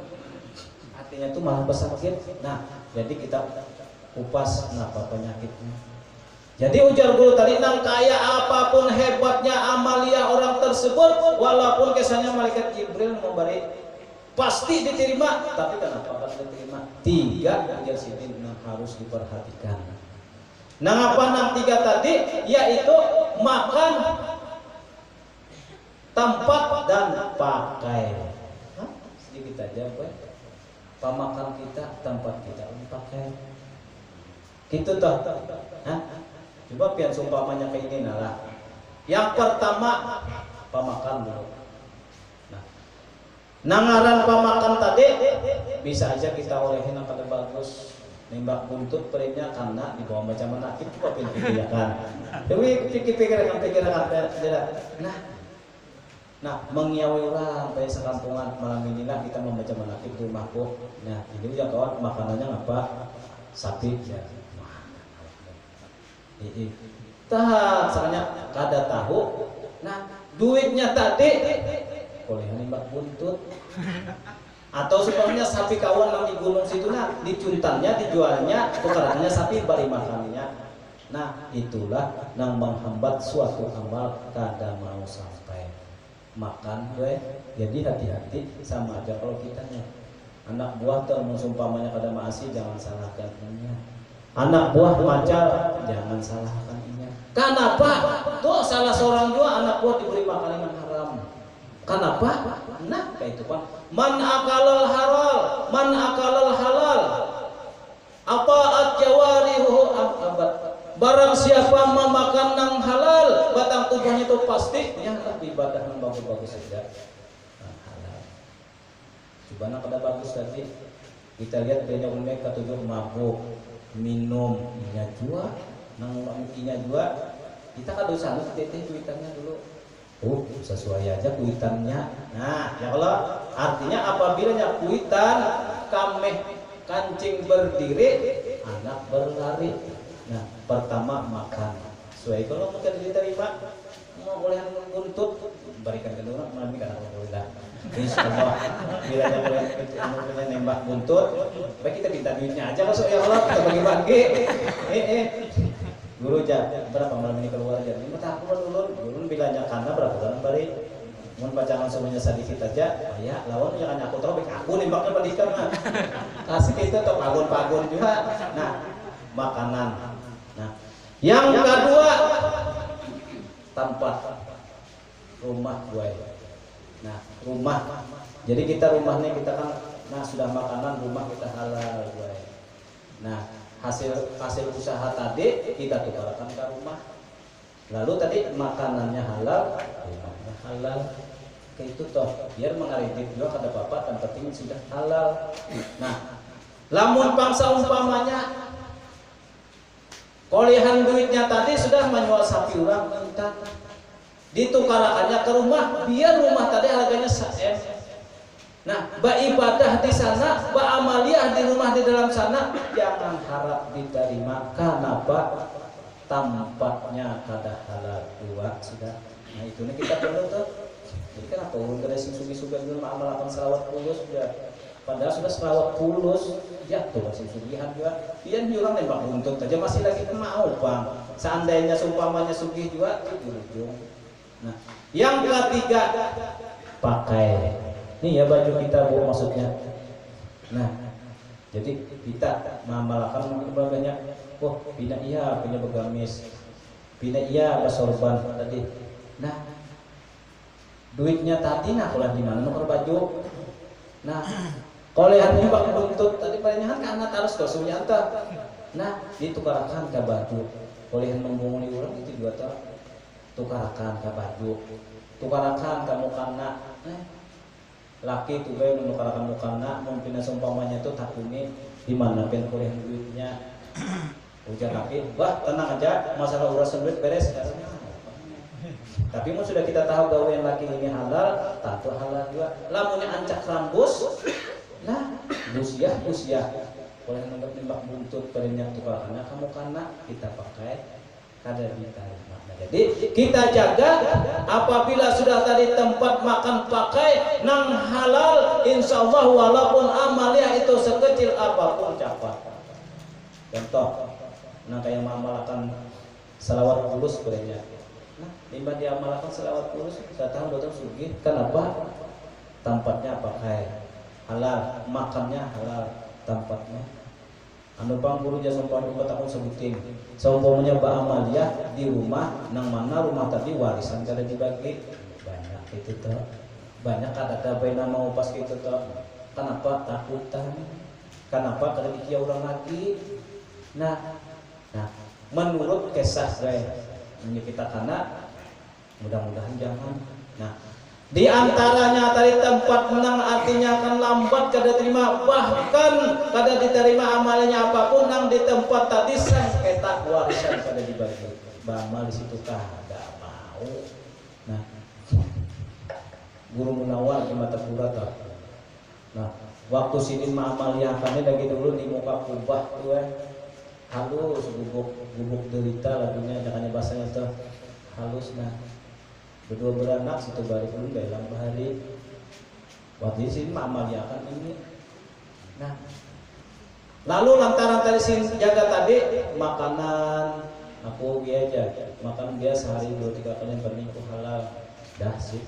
Artinya itu malah pesakit. Nah, jadi kita kupas kenapa penyakitnya. Jadi ujar guru tadi, nang kaya apapun hebatnya amalia orang tersebut, walaupun kesannya malaikat Jibril memberi, pasti diterima. Tapi kenapa akan diterima? 3 ujar sidin yang harus diperhatikan. Nah, apa nang 3 tadi? Yaitu makan, tempat dan pakai. Hah? Sedikit aja, Pak. Pemakan kita, tempat kita, pakai. Gitu toh. Hah? Coba pian sumpamanya kayak ini lah. Yang pertama pemakan dulu. Nah, nangaran pemakan tadi bisa aja kita olehin yang pada bagus. Nembak buntut perihnya karena di bawah macam menakib coba pikirkan. Tapi pikiran Nah, mengiawi orang kayak sekampungan malam inilah kita membaca menakib di rumahku. Nah, ini ya kawan makanannya apa? Sapi ya. Tah, soalnya kada tahu. Nah, duitnya tadi boleh nembak buntut. Atau sebenarnya sapi kawan yang di gunung situ nah, dicuntannya, dijualnya, tukarannya sapi bari makannya. Nah, itulah yang menghambat suatu amal kada mau sampai. Makan gue, jadi hati-hati sama aja kalau kita nih anak buah tuh musumpamanya kada maasi jangan salahkan inya. Anak buah pacar jangan salahkan inya. Kenapa? Tuh salah seorang juga anak buah diberi makanan yang haram. Kenapa? Nah kayak itu Pak. Man akalal halal. Apa jawarihu abad. Barang siapa memakan yang halal, batang tubuhnya itu pasti yang ibadah yang bagus-bagus saja. Nah, halal. Coba nak kada bagus tadi. Kita lihat banyak umek ketujuh mabuk, minum, inya jua, nang inya jua. Kita kada usah teteh kuitannya dulu. Oh, sesuai aja kuitannya. Nah, ya Allah, artinya apabila kuitan kameh kancing berdiri, anak berlari. Nah, pertama makan. Sesuai kalau mungkin diterima, mau boleh buntut, berikan ke orang, malam ini kan aku boleh dah. Insyaallah, bila yang boleh nembak buntut, baik kita minta duitnya aja masuk ya Allah, kita bagi-bagi. Guru aja, berapa malam ini keluar aja? 5 tahun dulu, guru bilangnya karena berapa bulan bari. Mun pacangan semuanya sedikit aja, ya lawan jangan aku tahu, aku nembaknya balikan mah. Kasih kita atau pagun-pagun juga. Nah, makanan. Nah, Yang kedua, tempat rumah gue. Nah, rumah. Jadi kita rumahnya kita kan, nah sudah makanan rumah kita halal gue. Nah, hasil usaha tadi kita tukarkan ke rumah. Lalu tadi makanannya halal, rumahnya halal. Kayak itu toh, biar mengaritip juga kata bapak dan penting sudah halal. Nah, lamun pangsa umpamanya kolehan duitnya tadi sudah menjual sapi orang entah ditukarakannya ke rumah, biar rumah tadi harganya 1M. Nah, beribadah di sana, beramaliyah di rumah di dalam sana, jangan harap diterima. Kenapa? Tempatnya kada halal dua sudah. Nah itu nih kita perlu tuh. Jadi kenapa ulun kada sugi-sugi dulu amal akan selawat pulus sudah. Padahal sudah selawat pulus, jatuh masih sugihan juga. Pian orang nembak buntut aja masih lagi mau bang. Seandainya seumpamanya sugih juga itu ujung. Nah, yang ketiga pakai. Ini ya baju kita bu maksudnya. Nah, jadi kita mengamalkan mungkin banyak. Oh, bina iya punya begamis, bina iya basorban tadi. Nah, duitnya tadi nah kalau di mana nomor baju. Nah, kolehannya bak buntut tadi palingan karena harus kosunya anta. Nah, ditukarakan ke baju. Kolehan membunguli orang itu juga tuh tukarakan ke baju, tukarakan ke mukana. Laki tuh gue menukarakan mukana, mungkin seumpamanya tuh takuni di mana pun kolehan duitnya. Ujar laki, wah tenang aja, masalah urusan duit beres. Tapi mau sudah kita tahu bahwa yang laki ini halal, tentu halal juga. Lamunnya ancak rambus, nah busiah. Boleh nembak buntut perinyak tukarannya kamu karena kita pakai kada diterima. Jadi kita jaga apabila sudah tadi tempat makan pakai nang halal, insya Allah walaupun amalnya itu sekecil apapun capai. Contoh, nah kayak mengamalkan selawat pulus sebenarnya. Nah, limbah diamalkan selawat pulus, saya tahu dokter sugih. Kenapa? Tempatnya pakai halal, makannya halal, tempatnya. Anu bang guru jasa umpamanya buat aku sebutin. Seumpamanya ba'amaliyah di rumah, nang mana rumah tadi warisan kada dibagi. Banyak itu tuh, banyak ada bena mau pas gitu tuh. Kenapa takutan? Kenapa kada dikira orang lagi? Nah, menurut kisah saya ini kita karena mudah-mudahan jangan. Nah, di antaranya tadi tempat menang artinya akan lambat kada terima, bahkan kada diterima amalnya apapun nang di tempat tadi sengketa warisan kada dibagi. Bamal di situ kada mau. Nah, guru Munawar di mata pura tuh. Nah, waktu sini amaliyahkannya dari dulu di muka kubah tuh halus, gubuk derita lagunya jangan bahasanya tuh halus. Nah, berdua beranak situ balik dulu dalam bahari waktu di sini amaliyahkan ini. Nah, lalu lantaran tadi sini jaga tadi makanan aku aja makan dia sehari 2-3 kali per minggu halal dah sih.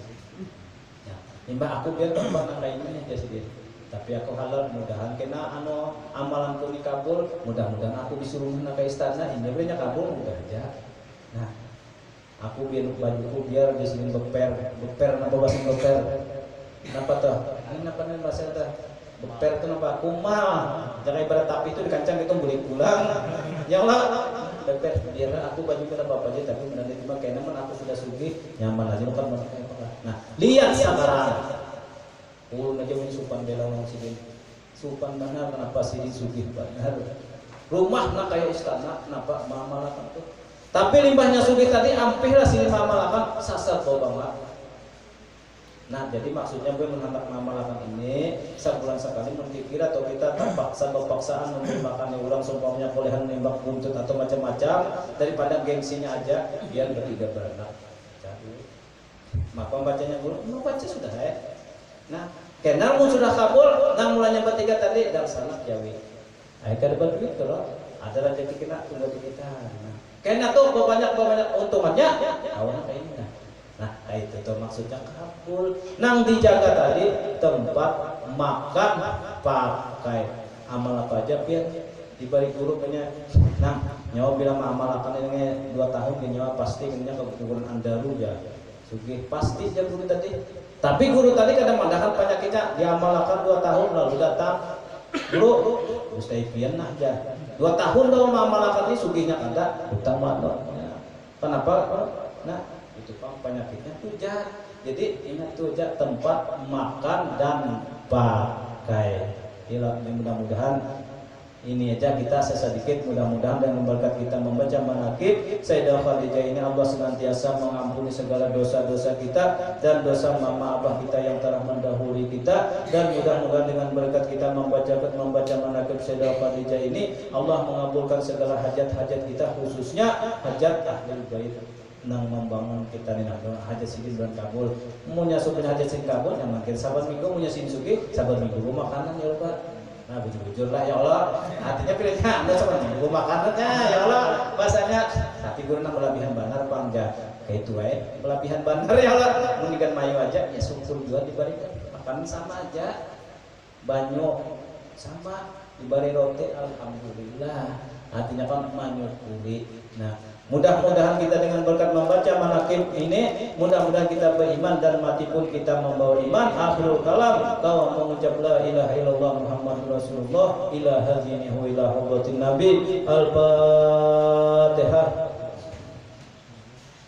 Ya, limbah aku biar tempat lainnya aja sih. Tapi aku halal mudahan kena amalanku dikabul, mudah-mudahan aku disuruh ke istana ini banyak kabul mudah aja. Nah, aku biar bajuku biar di sini beper napa bahasa beper. Napa tuh? Ini napa nih bahasa tuh? Beper tuh napa? Kumal. Jangan ibarat api itu dikancang itu boleh pulang. Ya Allah, beper biar aku baju kena apa aja tapi menanti cuma kayaknya aku sudah sugih nyaman aja bukan masalah. Nah, lihat sekarang. Ulun aja punya supan bela orang sini. Supan benar kenapa sini sugih benar. Rumah nak kayak istana kenapa mamalakan tuh. Tapi limbahnya sugih tadi ampihlah sini mamalakan sasar bawa bangga. Nah jadi maksudnya gue menghantar mamalakan ini sebulan sekali mempikir atau kita terpaksa paksaan memberi makannya ulang seumpamanya kolehan nembak buntut atau macam-macam daripada gengsinya aja biar bertiga beranak. Jadi maka bacanya dulu mau baca sudah ya. Nah, karena mau sudah kabul, nang mulanya bertiga tadi dan sana jawi. Ayo kada berduit kalau ada rezeki kena tunggu di kita. Nah, karena tuh banyak untungannya, awalnya kayak ini. Nah, itu tuh maksudnya kabul. Nang dijaga tadi tempat makan, pakai, amal apa aja biar dibari guru punya nah nyawa bila mengamalkan ini 2 tahun ke nyawa pasti kena kebetulan andaru ya sugih pasti aja guru tadi tapi guru tadi kadang-kadang penyakitnya diamalkan 2 tahun lalu datang guru mustahil aja 2 tahun lalu mengamalkan ini sugihnya kada utang mana kenapa nah itu kan penyakitnya tujat jadi ingat tujat tempat makan dan pakai mudah-mudahan ini aja kita sesedikit mudah-mudahan dengan berkat kita membaca manaqib Sayyidah Khadijah ini Allah senantiasa mengampuni segala dosa-dosa kita dan dosa mama abah kita yang telah mendahului kita dan mudah-mudahan dengan berkat kita membaca manaqib Sayyidah Khadijah ini Allah mengabulkan segala hajat-hajat kita khususnya hajat ahlul bait nang membangun kita ni nak hajat sidin bulan kabul munya supaya hajat sidin kabul yang makin sabar minggu munya sin suki sabar minggu makanan ya Allah. Nah bujur lah ya Allah artinya pilihnya anda sama minggu makanannya ya Allah bahasanya tapi guru nang melebihan banar pangja kayak itu melebihan banar ya Allah meninggal mayu aja ya syukur juga dibalik makanan sama aja banyak sama dibari roti alhamdulillah artinya kan manyut kulit nah mudah-mudahan kita dengan berkat membaca manaqib ini mudah-mudahan kita beriman dan mati pun kita membawa iman akhirul kalam kau mengucap la ilaha illallah muhammadur rasulullah ila hadhinihi wa ila hadratin nabi al-fatihah